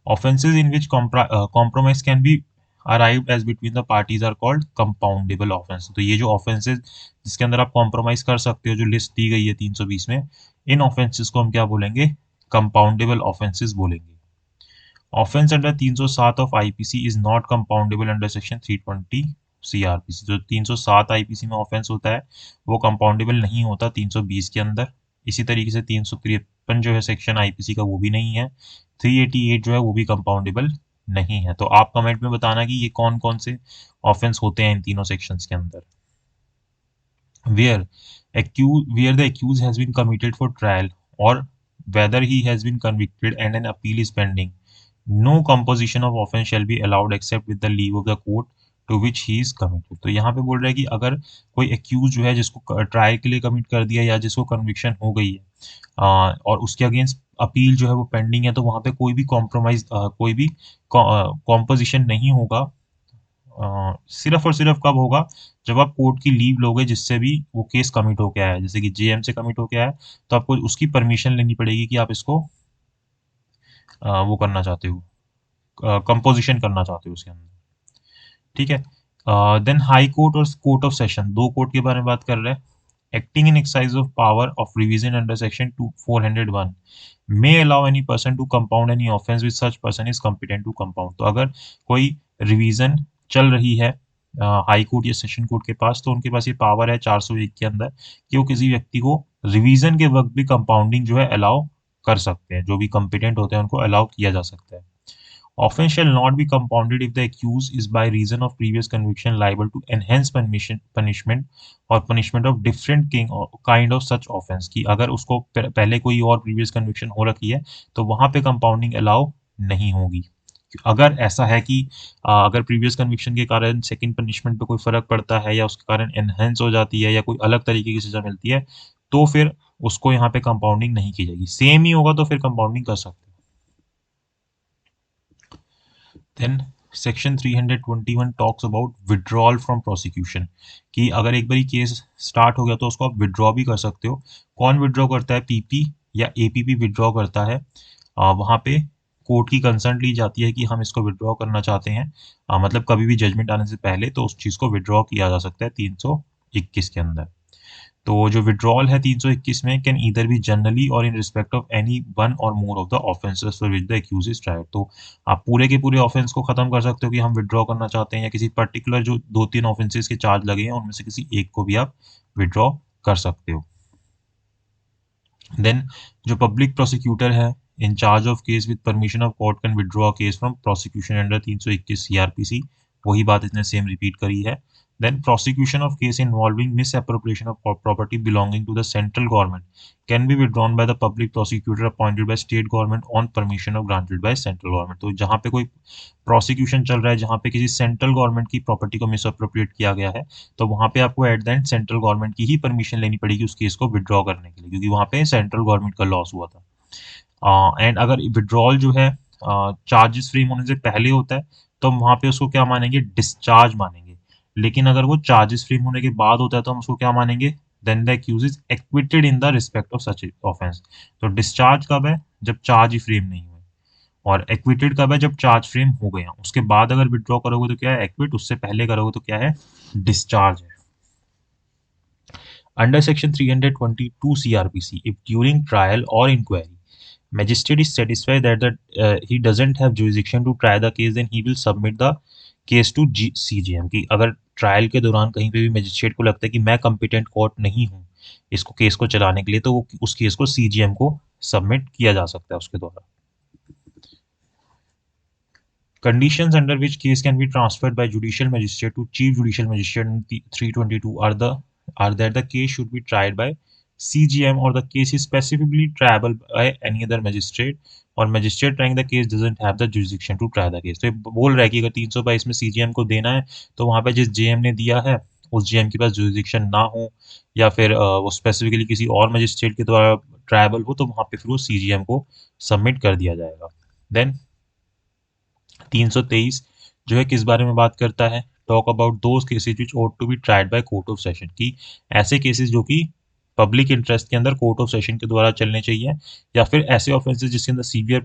Offences in which compromise can be arrived as between the parties are called compoundable offence. तो ये जो ऑफेंसेज जिसके अंदर आप कॉम्प्रोमाइज कर सकते हो, जो लिस्ट दी गई है 320 में, इन ऑफेंसेज को हम क्या बोलेंगे, कंपाउंडेबल ऑफेंसेज बोलेंगे। Offence under 307 of IPC is not compoundable under section 320 CrPC. जो 307 आईपीसी में ऑफेंस होता है वो कंपाउंडेबल नहीं होता 320 के अंदर। इसी तरीके से 353 जो है सेक्शन आईपीसी का वो भी नहीं है। 388 जो है वो भी कंपाउंडेबल नहीं है। तो आप कमेंट में बताना कि ये कौन कौन से ऑफेंस होते हैं इन तीनों सेक्शंस के अंदर। where where the accused has been committed for trial or whether he has been convicted and an appeal is pending, no composition of offense shall be allowed except with the leave of the court to which he is committed। तो यहाँ पे बोल रहा है कि अगर कोई एक्यूज जो है जिसको ट्रायल के लिए कमिट कर दिया या जिसको कन्विक्शन हो गई है और उसके अगेंस्ट अपील जो है वो पेंडिंग है, तो वहां पे कोई भी कॉम्प्रोमाइज कोई भी कॉम्पोजिशन नहीं होगा। सिर्फ और सिर्फ कब होगा, जब आप कोर्ट की लीव लोगे जिससे भी वो केस कमिट होके आया है, जैसे कि जेएम से कमिट होके आया है, तो आपको उसकी परमिशन लेनी पड़ेगी कि आप इसको वो करना चाहते हो, कंपोजिशन करना चाहते हो उसके अंदर। ठीक है। देन हाई कोर्ट और कोर्ट ऑफ सेशन, दो कोर्ट के बारे में बात कर रहे हैं। Acting in exercise of power of revision under section 401 may allow any person to compound any offense with such person is competent to compound। तो अगर कोई रिवीजन चल रही है हाई कोर्ट या सेशन कोर्ट के पास, तो उनके पास ये पावर है 401 के अंदर कि वो किसी व्यक्ति को रिवीजन के वक्त भी कंपाउंडिंग जो है अलाउ कर सकते हैं, जो भी कंपिटेंट होते हैं उनको अलाउ किया जा सकता है। Offense shall not be compounded if the accused is by reason of previous conviction liable to enhanced punishment or punishment of different kind of such offense। कि अगर उसको पहले कोई और previous conviction हो रखी है, तो वहां पे compounding allow नहीं होगी। अगर ऐसा है कि अगर प्रीवियस कन्विक्शन के कारण सेकंड पनिशमेंट पे कोई फर्क पड़ता है या उसके कारण एनहेंस हो जाती है या कोई अलग तरीके की सजा मिलती है, तो फिर उसको यहाँ पे कंपाउंडिंग नहीं की जाएगी। सेम ही होगा तो फिर कंपाउंडिंग कर सकते हैं। Then section 321 talks about withdrawal from prosecution, कि अगर एक बारी केस स्टार्ट हो गया तो उसको आप विड्रॉ भी कर सकते हो। कौन विड्रॉ करता है, पीपी या एपीपी विड्रॉ करता है। वहां पे कोर्ट की कंसर्न ली जाती है कि हम इसको विड्रॉ करना चाहते हैं, मतलब कभी भी जजमेंट आने से पहले, तो उस चीज़ को विड्रॉ किया जा सकता है 321 के अंदर। तो जो विड्रॉल है 321 में, can either be generally or in respect of any one or more of the offences for which the accused is tried. तो आप पूरे के पूरे ऑफेंस को खत्म कर सकते हो कि हम विड्रॉ करना चाहते हैं, या किसी पर्टिकुलर जो 2-3 ऑफेंसेस के चार्ज लगे हैं उनमें से किसी एक को भी आप विड्रॉ कर सकते हो। देन जो पब्लिक प्रोसिक्यूटर है in charge of case with permission of court can withdraw case from prosecution under 321 CrPC. वही बात इसने सेम रिपीट करी है। Then prosecution of case involving misappropriation of property belonging to the central government can be withdrawn by the public prosecutor appointed by state government on permission of granted by central government. तो जहाँ पे कोई प्रोसिक्यूशन चल रहा है, जहाँ पे किसी सेंट्रल गवर्नमेंट की प्रॉपर्टी को मिसअप्रोप्रिएट किया गया है, तो वहाँ पे आपको at the end central government की ही परमिशन लेनी पड़ेगी उस केस को विड्रॉ करने के लिए, क्योंकि वहाँ पे सेंट्रल गवर्नमेंट का लॉस हुआ था। एंड अगर विड्रॉल जो है चार्जेस फ्रेम होने से पहले होता है, तो हम वहाँ पे उसको क्या मानेंगे, डिस्चार्ज मानेंगे। लेकिन अगर वो चार्जेस फ्रेम होने के बाद होता है तो हम उसको क्या मानेंगे, then the accused is acquitted in the respect of such offence. तो डिस्चार्ज कब है, जब चार्ज ही फ्रेम नहीं हुए, और एक्विटेड कब है, जब चार्ज फ्रेम हो गया। उसके बाद अगर विड्रॉ करोगे तो क्या है, एक्विट। उससे पहले करोगे तो क्या है, डिस्चार्ज है। Under Section 322 CRPC, if during trial or inquiry, magistrate is satisfied that he doesn't have jurisdiction to try the case, then he will submit the case to CJM। कि अगर ट्रायल के दौरान कहीं पे भी मजिस्ट्रेट को लगता है कि मैं कम्पिटेंट कोर्ट नहीं हूँ इसको केस को चलाने के लिए, तो वो उस केस को CJM को सबमिट किया जा सकता है उसके द्वारा। Conditions under which case can be transferred by judicial magistrate to chief judicial magistrate in 322 are that the case should be tried by CGM or the case is specifically triable by any other magistrate, और magistrate trying the case doesn't have the jurisdiction to try the case। तो ये बोल रहा है कि अगर 322 में CGM को देना है तो वहाँ पे जिस JM ने दिया है उस JM के पास jurisdiction ना हो, या फिर वो स्पेसिफिकली किसी और मजिस्ट्रेट के द्वारा ट्रायबल हो, तो वहाँ पे फिर वो CGM को सबमिट कर दिया जाएगा। देन 323 जो है किस बारे में बात करता है, talk about those cases which ought to be tried by court of session. की ऐसे केसेस जो कि पब्लिक इंटरेस्ट के अंदर कोर्ट ऑफ सेशन के द्वारा चलने चाहिए, या फिर ऐसे ऑफेंसेस जिसके अंदर सीवियर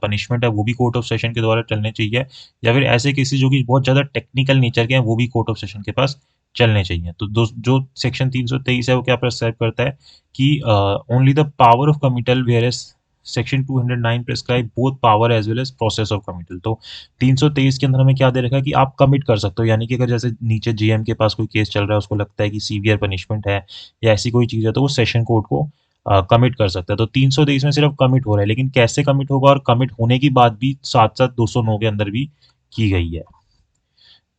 पनिशमेंट है वो भी कोर्ट ऑफ सेशन के द्वारा चलने चाहिए, या फिर ऐसे केसेस जो कि बहुत ज़्यादा टेक्निकल नेचर के हैं वो भी कोर्ट ऑफ सेशन के पास चलने चाहिए। तो जो सेक्शन 323 है वो क्या प्रिस्क्राइब करता है कि only the power of committal where section 209 prescribe both power as well as process of committal. तो 323 के अंदर हमें क्या दे रखा है कि आप कमिट कर सकते हो, यानी कि अगर जैसे नीचे जेएम के पास कोई केस चल रहा है, उसको लगता है कि सीवियर पनिशमेंट है या ऐसी कोई चीज़ है, तो वो सेशन कोर्ट को कमिट कर सकता है। तो 323 में सिर्फ कमिट हो रहा है, लेकिन कैसे कमिट होगा, और कमिट होने की बात भी साथ साथ 209 के अंदर भी की गई है।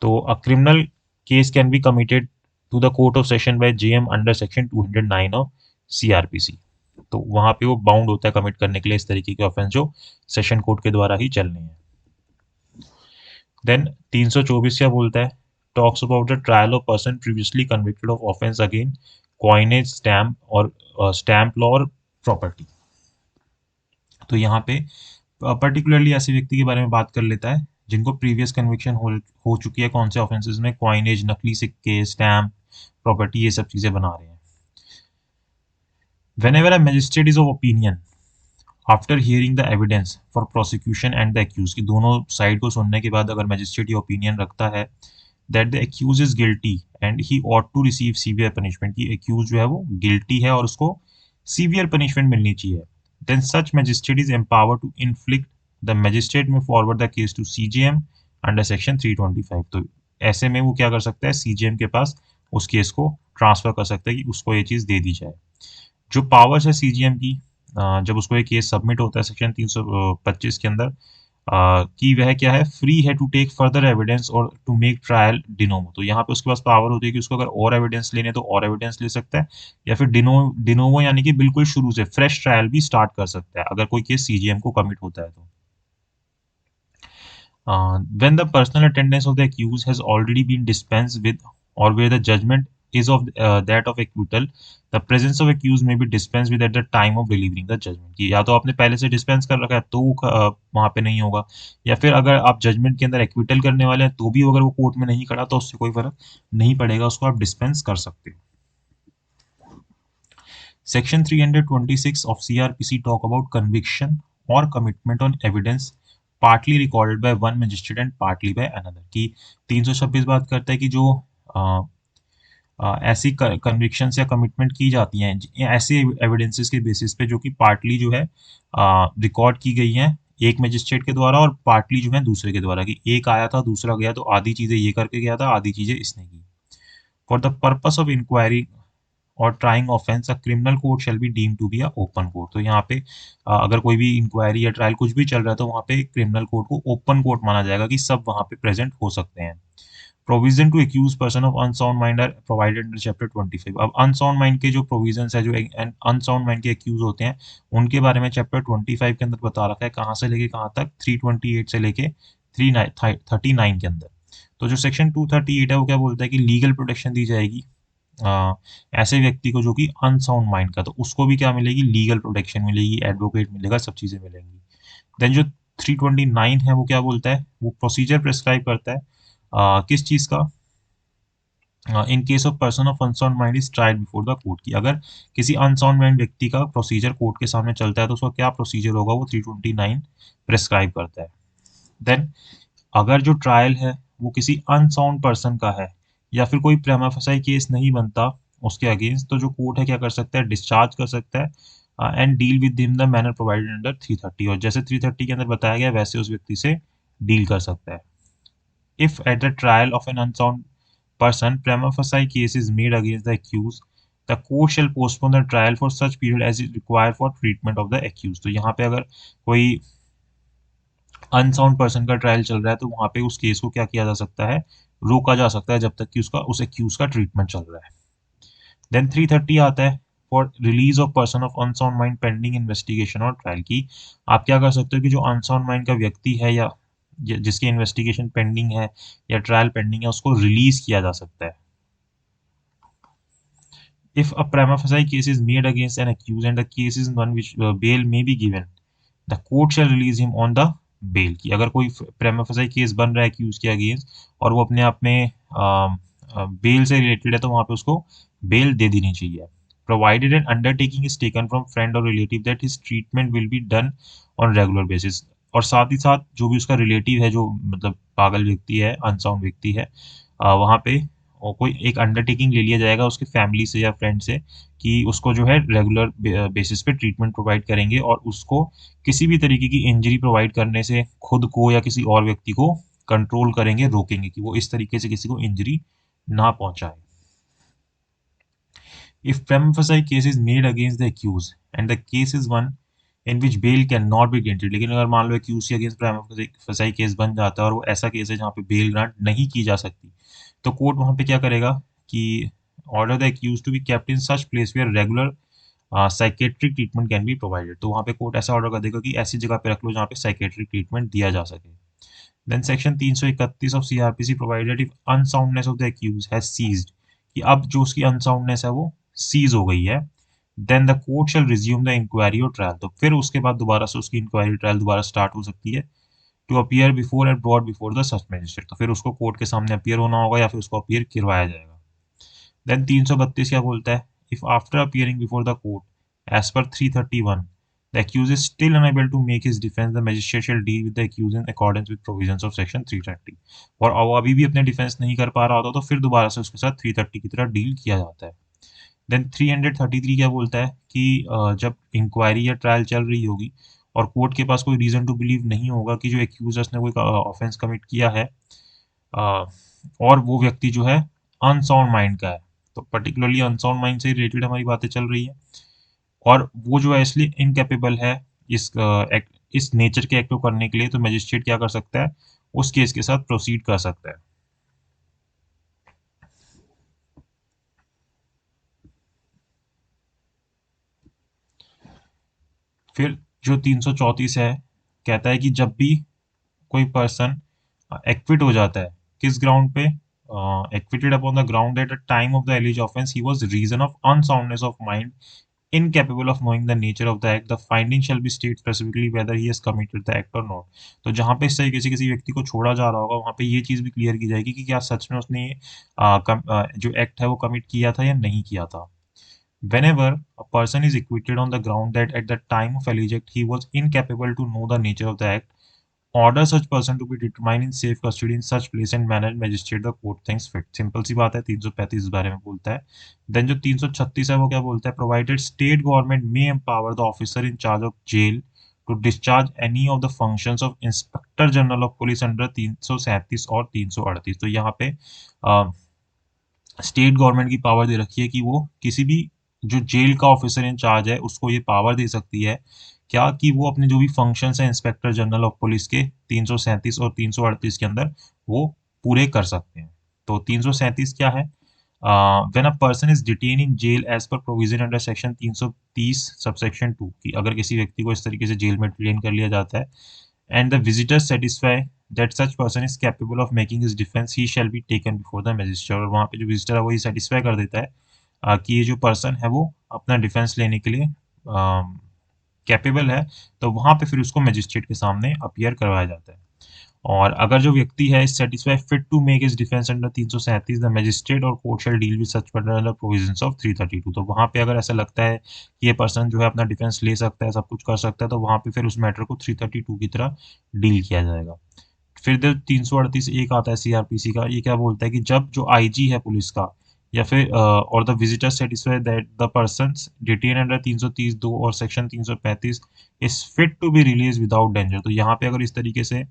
तो a criminal case can be committed to the court of session by JM under section 209 of CrPC. तो वहां पे वो बाउंड होता है कमिट करने के लिए इस तरीके के ऑफेंस जो सेशन कोर्ट के द्वारा ही चलने हैं। देन 324 क्या बोलता है, talks about the trial of person previously convicted of offence again coinage stamp और स्टैम्प लॉ और प्रॉपर्टी। तो यहाँ पे पर्टिकुलरली ऐसे व्यक्ति के बारे में बात कर लेता है जिनको प्रीवियस कन्विक्शन हो चुकी है, कौन से ऑफेंसेस में, कॉइनेज, नकली सिक्के, स्टैम्प, प्रॉपर्टी, ये सब चीजें बना रहे हैं। Whenever a magistrate is of opinion after hearing the evidence for prosecution and the accused, की दोनों साइड को सुनने के बाद अगर मजिस्ट्रेट ये ओपिनियन रखता है that the accused is guilty and he ought to receive severe punishment, की एक्यूज जो है वो गिल्टी है और उसको सीवियर पनिशमेंट मिलनी चाहिए, then such magistrate is empower to inflict the magistrate may forward the case to CJM under section 325। तो ऐसे में वो क्या कर सकता है, सीजीएम के पास उस केस को ट्रांसफर कर सकता है कि उसको ये चीज़ दे दी जाए। जो पावर्स है सीजीएम की, जब उसको एक केस सबमिट होता है सेक्शन 325 के अंदर, कि वह क्या है, फ्री है टू टेक फर्दर एविडेंस और टू मेक ट्रायल डिनोवो। तो यहाँ पे उसके पास पावर होती है कि उसको अगर और एविडेंस लेने तो और एविडेंस ले सकता है, या फिर डिनोवो यानी कि बिल्कुल शुरू से फ्रेश ट्रायल भी स्टार्ट कर सकता है अगर कोई केस सीजीएम को कमिट होता है तो। When the personal attendance of the accused has already been dispensed with, or where the judgment is of that of acquittal, the presence of accused may be dispensed with at the time of delivering the judgment। कि या तो आपने पहले से डिस्पेंस कर रखा है तो वहां पे नहीं होगा, या फिर अगर आप जजमेंट के अंदर एक्विटल करने वाले हैं तो भी अगर वो कोर्ट में नहीं खड़ा तो उससे कोई फर्क नहीं पड़ेगा, उसको आप डिस्पेंस कर सकते हो। Section 326 of CRPC talk about conviction और commitment on evidence partly recorded by one magistrate and partly by another. की 326 बात करता है कि जो ऐसी कन्विक्शंस या कमिटमेंट की जाती हैं ऐसे एविडेंसेस के बेसिस पे जो कि पार्टली जो है रिकॉर्ड की गई हैं एक मजिस्ट्रेट के द्वारा और पार्टली जो है दूसरे के द्वारा, कि एक आया था दूसरा गया तो आधी चीजें ये करके गया था आधी चीजें इसने की। For the purpose of inquiry or trying offence a criminal court shall be deem to be a open court. तो यहाँ पे अगर कोई भी इंक्वायरी या ट्रायल कुछ भी चल रहा है तो वहाँ पे क्रिमिनल कोर्ट को ओपन कोर्ट माना जाएगा कि सब वहाँ पे प्रेजेंट हो सकते हैं। Provision to accused person of unsound mind are provided under chapter 25। अब अनसाउंड माइंड के जो प्रोविजंस है जो अनसाउंड माइंड के एक्यूज होते हैं उनके बारे में चैप्टर 25 के अंदर बता रखा है, कहाँ से लेके कहाँ तक, 328 से लेके 339 के अंदर। तो जो सेक्शन 238 है वो क्या बोलता है कि लीगल प्रोटेक्शन दी जाएगी ऐसे व्यक्ति को जो कि अनसाउंड माइंड का, तो उसको भी क्या मिलेगी, लीगल प्रोटेक्शन मिलेगी, एडवोकेट मिलेगा, सब चीजें मिलेंगी। देन जो 329 है वो क्या बोलता है, वो प्रोसीजर प्रेस्क्राइब करता है किस चीज का, in case of person of unsound mind is tried before the court, की अगर किसी अनसाउंड माइंड व्यक्ति का प्रोसीजर कोर्ट के सामने चलता है तो उसका क्या प्रोसीजर होगा, वो 329 प्रेस्क्राइब करता है। देन अगर जो ट्रायल है वो किसी अनसाउंड पर्सन का है या फिर कोई प्रेमा फसाई केस नहीं बनता उसके अगेंस्ट, तो जो कोर्ट है क्या कर सकता है, डिस्चार्ज कर सकता है and deal with him the manner provided under 330, और जैसे 330 के अंदर बताया गया वैसे उस व्यक्ति से डील कर सकता है। If at the trial of an unsound person prima facie case is made against the accused, the court shall postpone the trial for such period as is required for treatment of the accused। तो यहाँ पे अगर कोई अनसाउंड पर्सन का ट्रायल चल रहा है तो वहां पे उस केस को क्या किया जा सकता है, रोका जा सकता है जब तक कि उसका उस एक्यूज का ट्रीटमेंट चल रहा है। देन 330 आता है for release of person of unsound mind pending investigation और ट्रायल, की आप क्या कर सकते हो कि जो अनसाउंड माइंड का व्यक्ति है या जिसकी इन्वेस्टिगेशन पेंडिंग है या ट्रायल पेंडिंग है उसको रिलीज किया जा सकता है। If a prima facie case is made against an accused and the case is one which bail may be given, the court shall release him on the bail। की अगर कोई prima facie केस बन रहा है accused के अगेंस्ट और वो अपने आप में बेल से रिलेटेड है तो वहां पे उसको बेल दे देनी चाहिए, provided an undertaking is taken from friend or relative that his treatment will be done on regular basis। और साथ ही साथ जो भी उसका रिलेटिव है जो मतलब पागल व्यक्ति है अनसाउंड व्यक्ति है वहां पे और कोई एक अंडरटेकिंग ले लिया जाएगा उसके फैमिली से या फ्रेंड से कि उसको जो है रेगुलर बेसिस पे ट्रीटमेंट प्रोवाइड करेंगे और उसको किसी भी तरीके की इंजरी प्रोवाइड करने से खुद को या किसी और व्यक्ति को कंट्रोल करेंगे, रोकेंगे कि वो इस तरीके से किसी को इंजरी ना पहुंचाए। If prima facie case is made against the accused and the case is one in which bail cannot be granted, लेकिन अगर मान लो accused के अगेंस्ट prima facie केस बन जाता है और वो ऐसा केस है जहाँ पे बेल ग्रांट नहीं की जा सकती, तो कोर्ट वहां पे क्या करेगा कि order the accused to be kept in such place where regular psychiatric treatment can be provided. तो वहां पे कोर्ट ऐसा ऑर्डर कर देगा कि ऐसी जगह पे रख लो जहाँ पे साइकेट्रिक ट्रीटमेंट दिया जा सके। Then section 331 of CrPC provided if unsoundness of the accused has ceased, कि अब जो उसकी अनसाउंडनेस है वो सीज हो गई है, then the court shall resume the inquiry or trial. तो फिर उसके बाद दोबारा से उसकी इंक्वायरी ट्रायल दोबारा स्टार्ट हो सकती है। To appear before and brought before the such magistrate, तो फिर उसको कोर्ट के सामने अपीयर होना होगा या फिर उसको अपीयर करवाया जाएगा। देन 332 क्या बोलता है, if after appearing before the court as per 331 the accused is still unable to make his defense, the magistrate shall deal with the accused in accordance with provisions of section 330। और वो अभी भी अपने डिफेंस नहीं कर पा रहा होता तो फिर दोबारा से उसके साथ 330 की तरह डील किया जाता है। देन 333 क्या बोलता है कि जब इंक्वायरी या ट्रायल चल रही होगी और कोर्ट के पास कोई रीजन टू बिलीव नहीं होगा कि जो एक्यूज ने कोई ऑफेंस कमिट किया है और वो व्यक्ति जो है अनसाउंड माइंड का है, तो पर्टिकुलरली अनसाउंड माइंड से रिलेटेड हमारी बातें चल रही है और वो जो है इसलिए इनकेपेबल है इस नेचर के एक्ट को करने के लिए, तो मजिस्ट्रेट क्या कर सकता है, उस केस के साथ प्रोसीड कर सकता है। फिर जो 334 है कहता है कि जब भी कोई पर्सन एक्विट हो जाता है, किस ग्राउंड पे, acquitted upon the ground at the time of the alleged offence he was reason of unsoundness of mind incapable of knowing the nature of the act, the finding shall be state specifically whether he has committed the act or not। तो जहाँ पे इस तरीके से किसी व्यक्ति को छोड़ा जा रहा होगा वहाँ पे ये चीज़ भी क्लियर की जाएगी कि क्या सच में उसने जो एक्ट है वो कमिट किया था या नहीं किया था। Whenever a person is acquitted on the ground that at the time of alleged act he was incapable to know the nature of the act, order such person to be determined in safe custody in such place and manner magistrate the court thinks fit। Simple सी बात है, 335 इस बारे में बोलता है। देन जो 336 है वो क्या बोलता है, provided state government may empower the officer in charge of jail to discharge any of the functions of inspector general of police under 337 और 338। तो यहाँ पे स्टेट गवर्नमेंट की पावर दे रखी है कि वो किसी भी जो जेल का ऑफिसर इन चार्ज है उसको ये पावर दे सकती है क्या, कि वो अपने जो भी फंक्शंस हैं इंस्पेक्टर जनरल ऑफ पुलिस के 337 और 338 के अंदर वो पूरे कर सकते हैं। तो 337 क्या है, when a person is detain in jail as per provision under section 330 subsection 2, कि अगर किसी व्यक्ति को इस तरीके से जेल में डिटेन कर लिया जाता है and the visitor satisfy that such person is capable of making his defense, he shall be taken before the magistrate। और वहाँ पे जो विजिटर है वही सेटिस्फाई कर देता है कि ये जो पर्सन है वो अपना डिफेंस लेने के लिए कैपेबल है, तो वहाँ पे फिर उसको मजिस्ट्रेट के सामने अपीयर करवाया जाता है। और अगर जो व्यक्ति है is satisfy fit to make his defence under 337, the magistrate or court shall deal with such person under provisions of 332। तो वहाँ पे अगर ऐसा लगता है कि ये पर्सन जो है अपना डिफेंस ले सकता है, सब कुछ कर सकता है, तो वहाँ पे फिर उस मैटर को 332 की तरह डील किया जाएगा। फिर 338 एक आता है सीआरपीसी का, ये क्या बोलता है कि जब जो आईजी है पुलिस का या फिर और the visitor satisfy that the person detain under 330 दो और section 335 is fit to be release without danger. तो यहाँ पे अगर इस तरीके से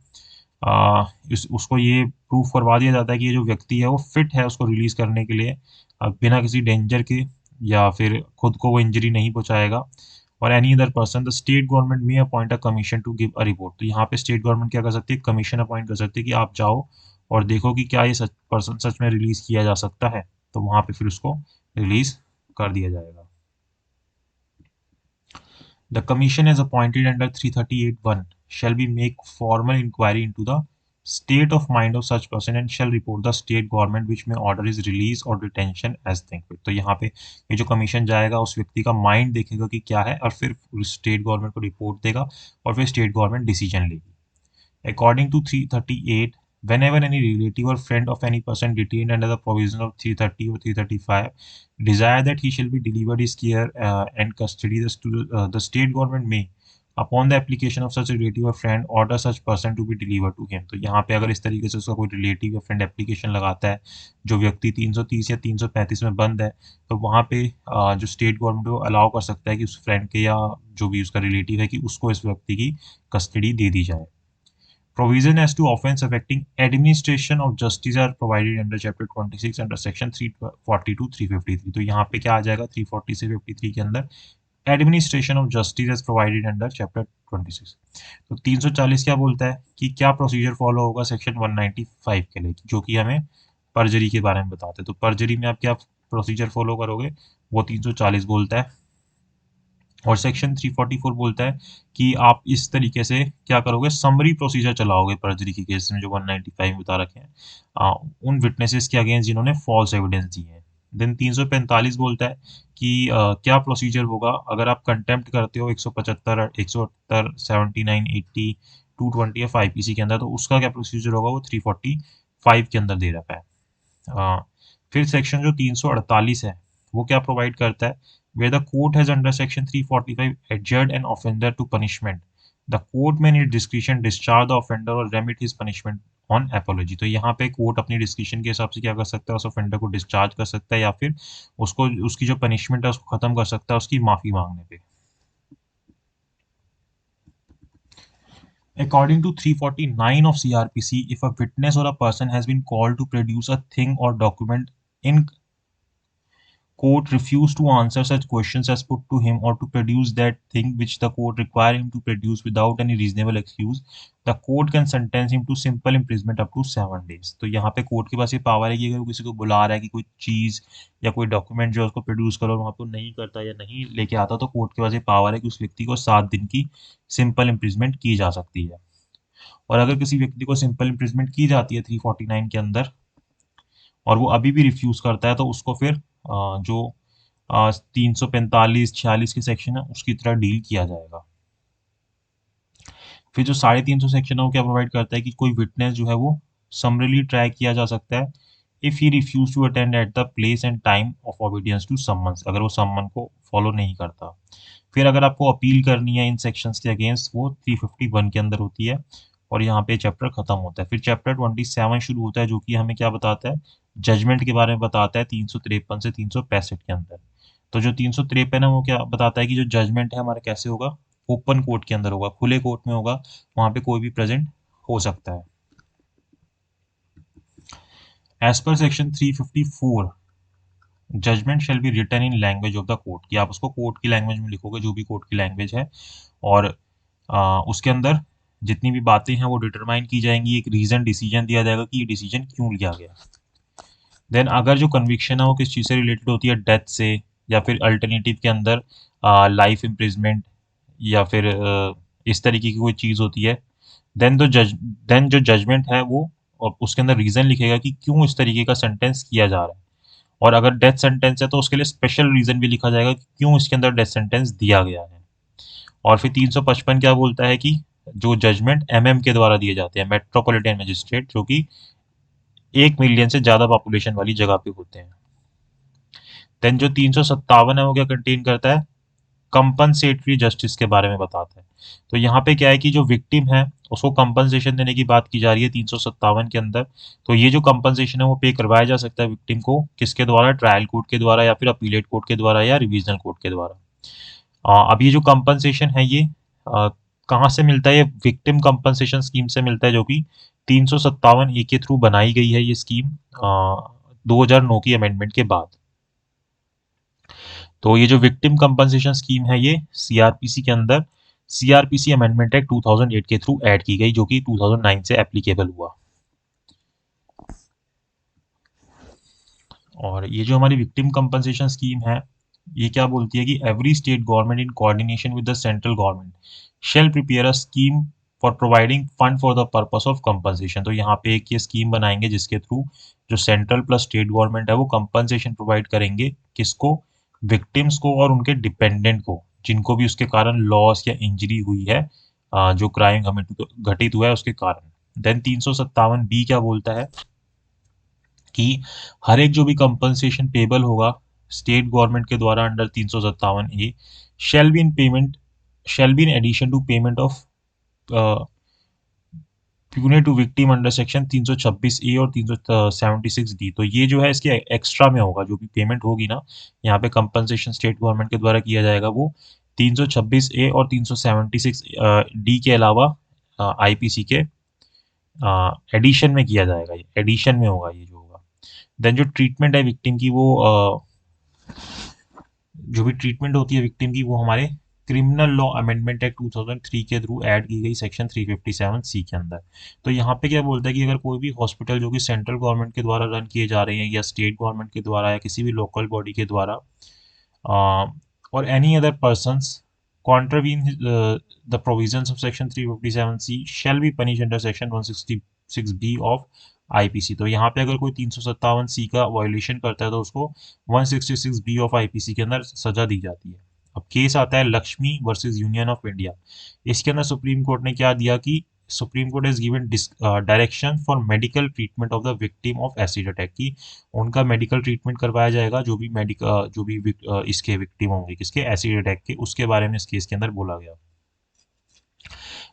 उसको ये प्रूफ करवा दिया जाता है कि ये जो व्यक्ति है वो फिट है उसको रिलीज करने के लिए, बिना किसी डेंजर के या फिर खुद को वो इंजरी नहीं पहुंचाएगा। और any other person the state government may appoint a commission to give a report. तो यहाँ पे स्टेट गवर्नमेंट क्या कर सकती है, कमीशन अपॉइंट कर सकती है कि आप जाओ और देखो कि क्या ये सच पर्सन सच में रिलीज किया जा सकता है, तो वहां पे फिर उसको रिलीज कर दिया जाएगा। The commission as appointed under 338(1) shall be make formal inquiry into the state of mind of such person and shall report the state government which may order his release or detention as think fit। तो यहाँ पे ये जो कमीशन जाएगा उस व्यक्ति का माइंड देखेगा कि क्या है और फिर स्टेट गवर्नमेंट को रिपोर्ट देगा और फिर स्टेट गवर्नमेंट डिसीजन लेगी। According to 338, whenever any relative or friend of any person detained under the provision of 330 or 335 desire that he shall be delivered his care and custody, the state government may, upon the application of such a relative or friend, order such person to be delivered to him। तो यहाँ पे अगर इस तरीके से उसका कोई रिलेटिव या फ्रेंड एप्लीकेशन लगाता है, जो व्यक्ति 330 या 335 में बंद है, तो वहाँ पे जो स्टेट गवर्नमेंट को अलाउ कर सकता है कि उस फ्रेंड के या जो भी उसका रिलेटिव है कि उसको इस व्यक्ति की कस्टडी दे दी जाए। Provision as to offence affecting administration of justice are provided under chapter 26 under section 340 to 353। तो यहाँ पे क्या आ जाएगा, 340 से 53 के अंदर administration of justice as provided under chapter 26। तो 340 क्या बोलता है कि क्या प्रोसीजर फॉलो होगा सेक्शन 195 के लिए, जो कि हमें पर्जरी के बारे में बताते हैं। तो पर्जरी में आप क्या प्रोसीजर फॉलो करोगे, वो 340 बोलता है। और सेक्शन 344 बोलता है कि आप इस तरीके से क्या करोगे, समरी प्रोसीजर चलाओगे पर्जरी के केस में जो 195 बता रखे हैं उन विटनेसेस के अगेंस्ट जिन्होंने फॉल्स एविडेंस दिए हैं। देन 345 बोलता है कि क्या प्रोसीजर होगा अगर आप कंटेम्प्ट करते हो 175 178 79 80 220 या 5 के अंदर, तो उसका क्या प्रोसीजर होगा वो 345 के अंदर दे रखा है। फिर सेक्शन जो 348 है वो क्या प्रोवाइड करता है, where the court has under section 345 adjured an offender to punishment, the court may need discretion discharge the offender or remit his punishment on apology। तो यहाँ पे कोर्ट अपनी डिस्क्रिप्शन के हिसाब से क्या कर सकता है, उस ऑफेंडर को डिस्चार्ज कर सकता है या फिर उसको उसकी जो पनिशमेंट है उसको खत्म कर सकता है उसकी माफी मांगने पे। According to 349 of CRPC, if a witness or a person has been called to produce a thing or document in court refuse to answer such questions as put to him or to produce that thing which the court require him to produce without any reasonable excuse, the court can sentence him to simple imprisonment up to 7 days। तो यहाँ पे कोर्ट के पास ये पावर है कि अगर वो किसी को बुला रहा है कि कोई चीज या कोई डॉक्यूमेंट जो है उसको प्रोड्यूस करो और वहाँ पे नहीं करता या नहीं लेके आता, तो कोर्ट के पास ये पावर है कि उस व्यक्ति को 7 दिन की सिंपल इम्प्रिजमेंट की जा सकती है। और अगर किसी व्यक्ति को सिंपल इम्प्रिजमेंट की जाती है 349 के अंदर और वो अभी भी रिफ्यूज करता है, तो उसको फिर जो 345 46 के सेक्शन है उसकी तरह डील किया जाएगा। फिर जो 350 सेक्शन है वो क्या प्रोवाइड करता है कि कोई विटनेस जो है वो समरली ट्राई किया जा सकता है if he refuse to attend at the place and time of obedience to summon, अगर वो समन को फॉलो नहीं करता। फिर अगर आपको अपील करनी है इन सेक्शंस के अगेंस्ट, वो 351 के अंदर होती है और यहाँ पे चैप्टर खत्म होता है। फिर चैप्टर 27 शुरू होता है जो कि हमें क्या बताता है, जजमेंट के बारे में बताता है 353 से 365 के अंदर। तो जो 353 है वो क्या बताता है कि जो जजमेंट है हमारा कैसे होगा, ओपन कोर्ट के अंदर होगा, खुले कोर्ट में होगा, वहां पे कोई भी प्रेजेंट हो सकता है। As per section 354 judgment shall be written in language of the court, कि आप उसको कोर्ट की लैंग्वेज में लिखोगे, जो भी कोर्ट की लैंग्वेज है। और उसके अंदर जितनी भी बातें हैं वो डिटरमाइन की जाएंगी, एक रीजन डिसीजन दिया जाएगा कि ये डिसीजन क्यों लिया गया। देन अगर जो कन्विक्शन है वो किस चीज़ से रिलेटेड होती है, डेथ से, या फिर अल्टरनेटिव के अंदर लाइफ इम्प्रिजमेंट, या फिर इस तरीके की कोई चीज़ होती है, देन देन जो जजमेंट है वो, और उसके अंदर रीजन लिखेगा कि क्यों इस तरीके का सेंटेंस किया जा रहा है। और अगर डेथ सेंटेंस है तो उसके लिए स्पेशल रीजन भी लिखा जाएगा कि क्यों इसके अंदर डेथ सेंटेंस दिया गया है। और फिर 355 क्या बोलता है कि जो जजमेंट एमएम के द्वारा दिए जाते हैं, मेट्रोपॉलिटन मजिस्ट्रेट, जो कि 1 मिलियन से ज्यादा पॉपुलेशन वाली जगह पे होते हैं। देन जो 357 है वो क्या कंटेन करता है, कंपनसेटरी जस्टिस के बारे में बताता है। तो यहाँ पे क्या है कि जो विक्टिम है उसको कंपनसेशन देने की बात की जा रही है 357 के अंदर। तो ये जो कंपनसेशन है वो पे करवाया जा सकता है विक्टिम को, किसके द्वारा, ट्रायल कोर्ट के द्वारा, या फिर अपीलेट कोर्ट के द्वारा, या रिविजनल कोर्ट के द्वारा। अब ये जो कंपनसेशन है ये कहाँ से मिलता है, ये विक्टिम कंपनसेशन स्कीम से मिलता है, जो कि 357 ए के थ्रू बनाई गई है ये स्कीम 2009 की अमेंडमेंट के बाद। तो ये जो विक्टिम कंपनसेशन स्कीम है ये सीआरपीसी के अंदर सीआरपीसी अमेंडमेंट एक्ट 2008 के थ्रू ऐड की गई, जो कि 2009 से एप्लीकेबल हुआ। और ये जो हमारी विक्टिम कंपनसेशन स्कीम है ये क्या बोलती है कि every state government in coordination with the central government shall prepare a scheme for providing fund for the purpose of compensation. तो यहाँ पे एक ये स्कीम बनाएंगे जिसके थ्रू जो सेंट्रल प्लस स्टेट गवर्नमेंट है वो कंपनसेशन प्रोवाइड करेंगे, किसको, विक्टिम्स को और उनके डिपेंडेंट को, जिनको भी उसके कारण लॉस या इंजरी हुई है, जो क्राइम घटित हुआ है उसके कारण। देन 357 बी क्या बोलता है कि हर एक जो भी कंपनसेशन पेबल होगा स्टेट गवर्नमेंट के द्वारा under 357 A shall be in payment shall be in addition to payment of प्यूने to victim under section 326 A or 376 D. तो ये जो है इसके एक्स्ट्रा में होगा, जो भी पेमेंट होगी ना यहाँ पे कंपनसेशन स्टेट गवर्नमेंट के द्वारा किया जाएगा, वो 326 ए और 376 डी के अलावा आईपीसी के एडिशन में किया जाएगा, ये एडिशन में होगा ये जो होगा। देन जो ट्रीटमेंट है विक्टिम की वो जो भी ट्रीटमेंट होती है विक्टिम की वो हमारे क्रिमिनल लॉ अमेंडमेंट एक्ट 2003 के थ्रू ऐड की गई सेक्शन 357 सी के अंदर। तो यहाँ पे क्या बोलता है कि अगर कोई भी हॉस्पिटल जो कि सेंट्रल गवर्नमेंट के द्वारा रन किए जा रहे हैं या स्टेट गवर्नमेंट के द्वारा या किसी भी लोकल बॉडी के द्वारा, और any other persons contravene the provisions of section 357C shall be punished under section 166B of IPC. तो यहाँ पे अगर कोई 357 सी का वायोलेशन करता है तो उसको 166 बी ऑफ आईपीसी के अंदर सजा दी जाती है। अब केस आता है Lakshmi versus union of India. इसके अंदर सुप्रीम कोर्ट ने क्या दिया कि supreme court has given direction for medical treatment of the victim of acid attack, की उनका मेडिकल ट्रीटमेंट करवाया जाएगा, जो भी इसके विक्टिम होंगे किसके, एसिड अटैक के, उसके बारे में इस केस के अंदर बोला गया।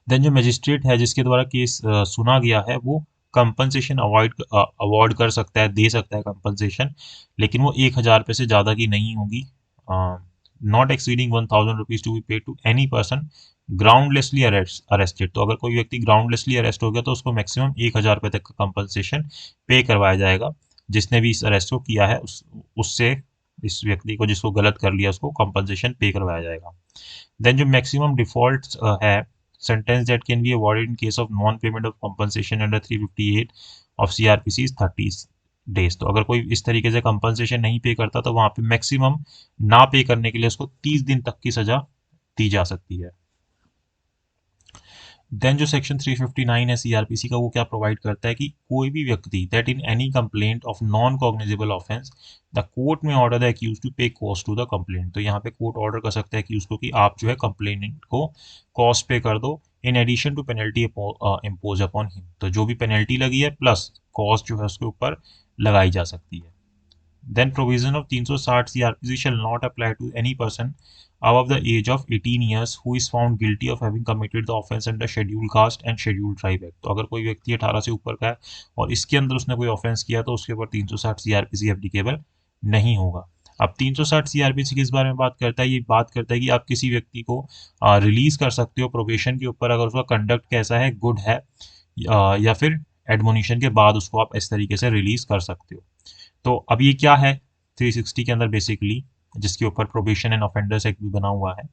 देन जो मजिस्ट्रेट है जिसके द्वारा केस सुना गया है वो कंपनसेशन अवॉर्ड कर सकता है, दे सकता है कंपनसेशन, लेकिन वो 1,000 रुपये से ज़्यादा की नहीं होगी। Not exceeding 1,000 rupees to be paid to any person groundlessly arrested. तो अगर कोई व्यक्ति ग्राउंडलेसली अरेस्ट हो गया तो उसको मैक्सिमम 1,000 रुपये तक का कंपनसेशन पे करवाया जाएगा। जिसने भी इस अरेस्ट को किया है उससे इस व्यक्ति को जिसको गलत कर लिया उसको कंपनसेशन पे करवाया जाएगा। देन जो मैक्सिमम डिफॉल्ट है sentence that can be awarded in case of non-payment of compensation under 358 of CRPC is 30 days। तो अगर कोई इस तरीके से कंपनसेशन नहीं पे करता तो वहां पे मैक्सिमम ना पे करने के लिए उसको 30 दिन तक की सजा दी जा सकती है। देन जो सेक्शन 359 है सीआरपीसी का वो क्या प्रोवाइड करता है कि कोई भी व्यक्ति that in any complaint of non cognizable offence the court में ऑर्डर द एक्यूज टू पे कॉस्ट टू द कंप्लेंट। तो यहाँ पे कोर्ट ऑर्डर कर सकता है कि उसको कि आप जो है कंप्लेनेंट को कॉस्ट पे कर दो in addition to penalty impose upon him. तो जो भी पेनल्टी लगी है प्लस कॉस्ट जो है उसके ऊपर लगाई जा सकती है। Then provision of 360 CRPC shall not apply to any person above the age of 18 years who is found guilty of having committed the offence under Scheduled Caste and Scheduled Tribe Act। तो अगर कोई व्यक्ति 18 से ऊपर का है और इसके अंदर उसने कोई ऑफेंस किया तो उसके ऊपर 360 सीआरपीसी एप्लीकेबल नहीं होगा। अब 360 सीआरपीसी किस बारे में बात करता है? ये बात करता है कि आप किसी व्यक्ति को रिलीज कर सकते हो प्रोबेशन के ऊपर अगर उसका कंडक्ट कैसा है, गुड है, या फिर एडमोनिशन के बाद उसको आप इस तरीके से रिलीज कर सकते हो। तो अब ये क्या है 360 के अंदर बेसिकली, जिसके ऊपर प्रोबेशन एंड ऑफेंडर्स एक्ट भी बना हुआ है,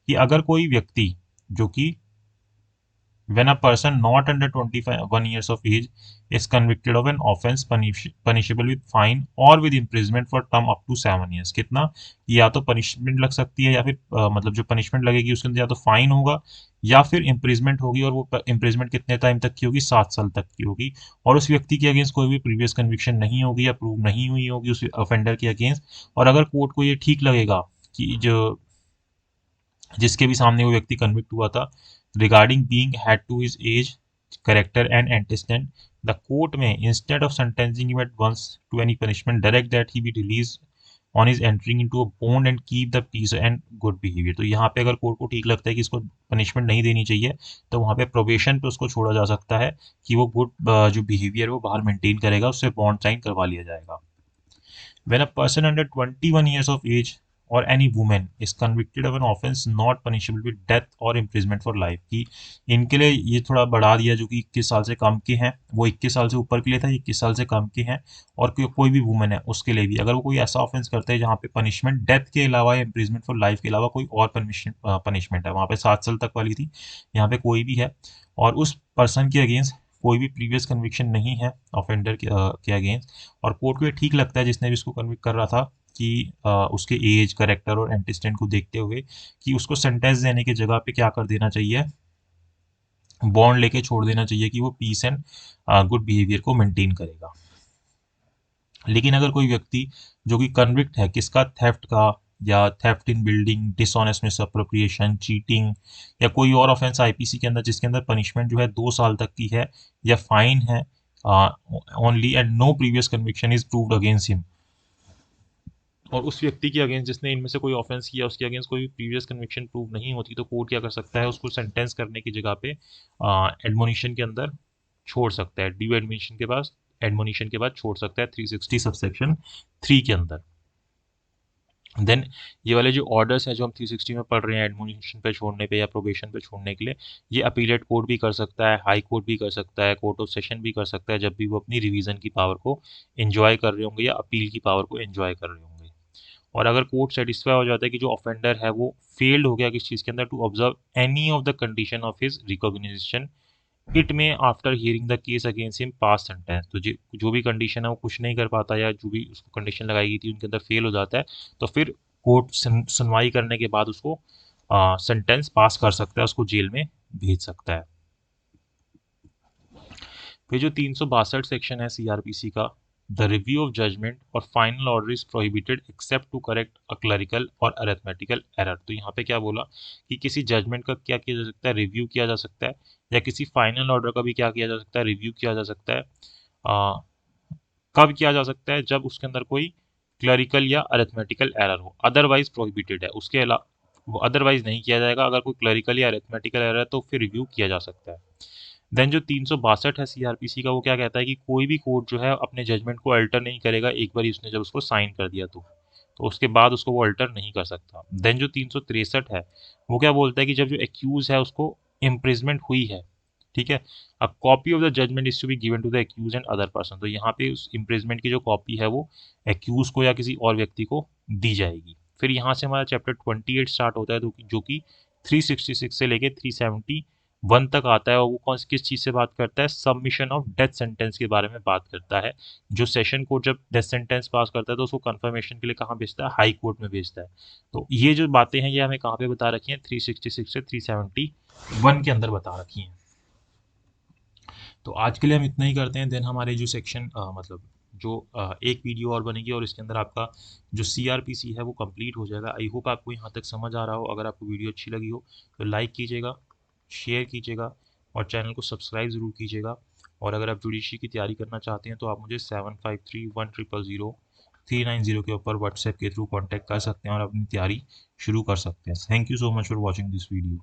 कि अगर कोई व्यक्ति जो कि when a person not under 21 years of age is convicted of an offense punishable with fine or with imprisonment for term up to 7 years। कितना? या तो पनिशमेंट लग सकती है या फिर मतलब जो पनिशमेंट लगेगी उसके अंदर या तो फाइन होगा या फिर इम्प्रिजमेंट होगी, और वो इम्प्रिजमेंट कितने टाइम तक की होगी? 7 साल तक की होगी। और उस व्यक्ति के अगेंस्ट कोई भी प्रीवियस कन्विक्शन नहीं होगी या प्रूव नहीं हुई होगी उस ऑफेंडर के अगेंस्ट। और अगर कोर्ट को ये ठीक लगेगा कि जो जिसके भी सामने वो व्यक्ति कन्विक्ट हुआ था regarding being had to his age, character and antecedent, the court may instead of sentencing him at once to any punishment direct that he be release on his entering into a bond and keep the peace and good behaviour. तो यहाँ पे अगर कोर्ट को ठीक लगता है कि इसको पनिशमेंट नहीं देनी चाहिए तो वहाँ पे प्रोबेशन पे उसको छोड़ा जा सकता है कि वो गुड जो बिहेवियर वो बाहर मेंटेन करेगा, उससे बॉन्ड साइन करवा लिया जाएगा। When a person under 21 years of age or any woman is convicted of an offense not punishable with death or imprisonment for life, कि इनके लिए ये थोड़ा बढ़ा दिया, जो कि 21 साल से कम के हैं, वो 21 साल से ऊपर के लिए था, 21 साल से कम के हैं, और कोई भी वुमेन है उसके लिए भी अगर वो कोई ऐसा ऑफेंस करते हैं जहाँ पे पनिशमेंट डेथ के अलावा या इम्प्रिजमेंट फॉर लाइफ के अलावा कोई और पनिशमेंट है, वहाँ पे 7 साल तक वाली थी, यहाँ पे कोई भी है, और उस पर्सन के अगेंस्ट कोई भी प्रीवियस कन्विक्शन नहीं है ऑफेंडर के अगेंस्ट, और कोर्ट को ये ठीक लगता है जिसने भी इसको कन्विक्ट कर रहा था कि उसके एज, करेक्टर और एंटिस्टेंट को देखते हुए कि उसको सेंटेंस देने की जगह पे क्या कर देना चाहिए, बॉन्ड लेके छोड़ देना चाहिए कि वो पीस एंड गुड बिहेवियर को मेंटेन करेगा। लेकिन अगर कोई व्यक्ति जो कि कन्विक्ट है किसका, थेफ्ट का, या थेफ्ट इन बिल्डिंग, डिसऑनेस्ट मिसअप्रोप्रिएशन, चीटिंग, या कोई और ऑफेंस आईपीसी के अंदर जिसके अंदर पनिशमेंट जो है 2 साल तक की है या फाइन है only and no previous conviction is proved against him, और उस व्यक्ति के अगेंस्ट जिसने इनमें से कोई ऑफेंस किया उसके अगेंस्ट कोई प्रीवियस कन्विक्शन प्रूव नहीं होती, तो कोर्ट क्या कर सकता है, उसको सेंटेंस करने की जगह पे एडमोनिशन के अंदर छोड़ सकता है, ड्यू एडमिशन के पास एडमोनिशन के बाद छोड़ सकता है 360 सबसेक्शन 3 के अंदर। देन ये वाले जो ऑर्डर्स हैं जो हम 360 में पढ़ रहे हैं एडमोनिशन पे छोड़ने पे या प्रोबेशन पे छोड़ने के लिए, ये अपीलेट कोर्ट भी कर सकता है, हाई कोर्ट भी कर सकता है, कोर्ट ऑफ सेशन भी कर सकता है, जब भी वो अपनी रिवीजन की पावर को एंजॉय कर रहे होंगे या अपील की पावर को एंजॉय कर रहे होंगे। और अगर कोर्ट सेटिस्फाई हो जाता है कि जो ऑफेंडर है वो फेल्ड हो गया किस चीज़ के अंदर, to observe any of the condition of his recognition, it may after hearing the case against him pass sentence, तो जो भी कंडीशन है वो कुछ नहीं कर पाता या जो भी उसको कंडीशन लगाई गई थी उनके अंदर फेल हो जाता है, तो फिर कोर्ट सुनवाई करने के बाद उसको सेंटेंस पास कर सकता है, उसको जेल में भेज सकता है। फिर जो 362 सेक्शन है सीआरपीसी का, द रिव्यू ऑफ जजमेंट और final order is prohibited except to correct a clerical और अरिथमेटिकल एरर। तो यहाँ पे क्या बोला कि किसी जजमेंट का क्या किया जा सकता है, रिव्यू किया जा सकता है, या किसी फाइनल ऑर्डर का भी क्या किया जा सकता है, रिव्यू किया जा सकता है। कब किया जा सकता है? जब उसके अंदर कोई क्लरिकल या अरिथमेटिकल एरर हो, अदरवाइज प्रोहिबिटेड है, उसके अलावा वो अदरवाइज नहीं किया जाएगा। अगर कोई क्लरिकल या अरिथमेटिकल एरर है तो फिर रिव्यू किया जा सकता है। देन जो 362 है सीआरपीसी का, वो क्या कहता है कि कोई भी कोर्ट जो है अपने जजमेंट को अल्टर नहीं करेगा एक बार उसने जब उसको साइन कर दिया तो उसके बाद उसको वो अल्टर नहीं कर सकता। देन जो 363 है वो क्या बोलता है कि जब जो एक्यूज है उसको इम्प्रिजमेंट हुई है, ठीक है, अब copy of the judgment is to be given to the accused and other person, तो यहाँ पे उस इम्प्रिजमेंट की जो कॉपी है वो एक्यूज को या किसी और व्यक्ति को दी जाएगी। फिर यहाँ से हमारा चैप्टर 28 स्टार्ट होता है जो कि 366 से लेके 371 तक आता है, और वो कौन किस चीज़ से बात करता है, सबमिशन ऑफ डेथ सेंटेंस के बारे में बात करता है। जो सेशन कोर्ट जब डेथ सेंटेंस पास करता है तो उसको कंफर्मेशन के लिए कहाँ भेजता है, हाई कोर्ट में भेजता है। तो ये जो बातें हैं ये हमें कहाँ पे बता रखी हैं, 366 से 371 के अंदर बता रखी हैं। तो आज के लिए हम इतना ही करते हैं। देन हमारे जो सेक्शन मतलब जो एक वीडियो और बनेगी और इसके अंदर आपका जो सीआरपीसी है वो कंप्लीट हो जाएगा। आई होप आपको यहाँ तक समझ आ रहा हो। अगर आपको वीडियो अच्छी लगी हो तो लाइक कीजिएगा, शेयर कीजिएगा, और चैनल को सब्सक्राइब ज़रूर कीजिएगा। और अगर आप जुडिशरी की तैयारी करना चाहते हैं तो आप मुझे 7531000390 के ऊपर व्हाट्सएप के थ्रू कॉन्टैक्ट कर सकते हैं और अपनी तैयारी शुरू कर सकते हैं। Thank you so much for watching this video.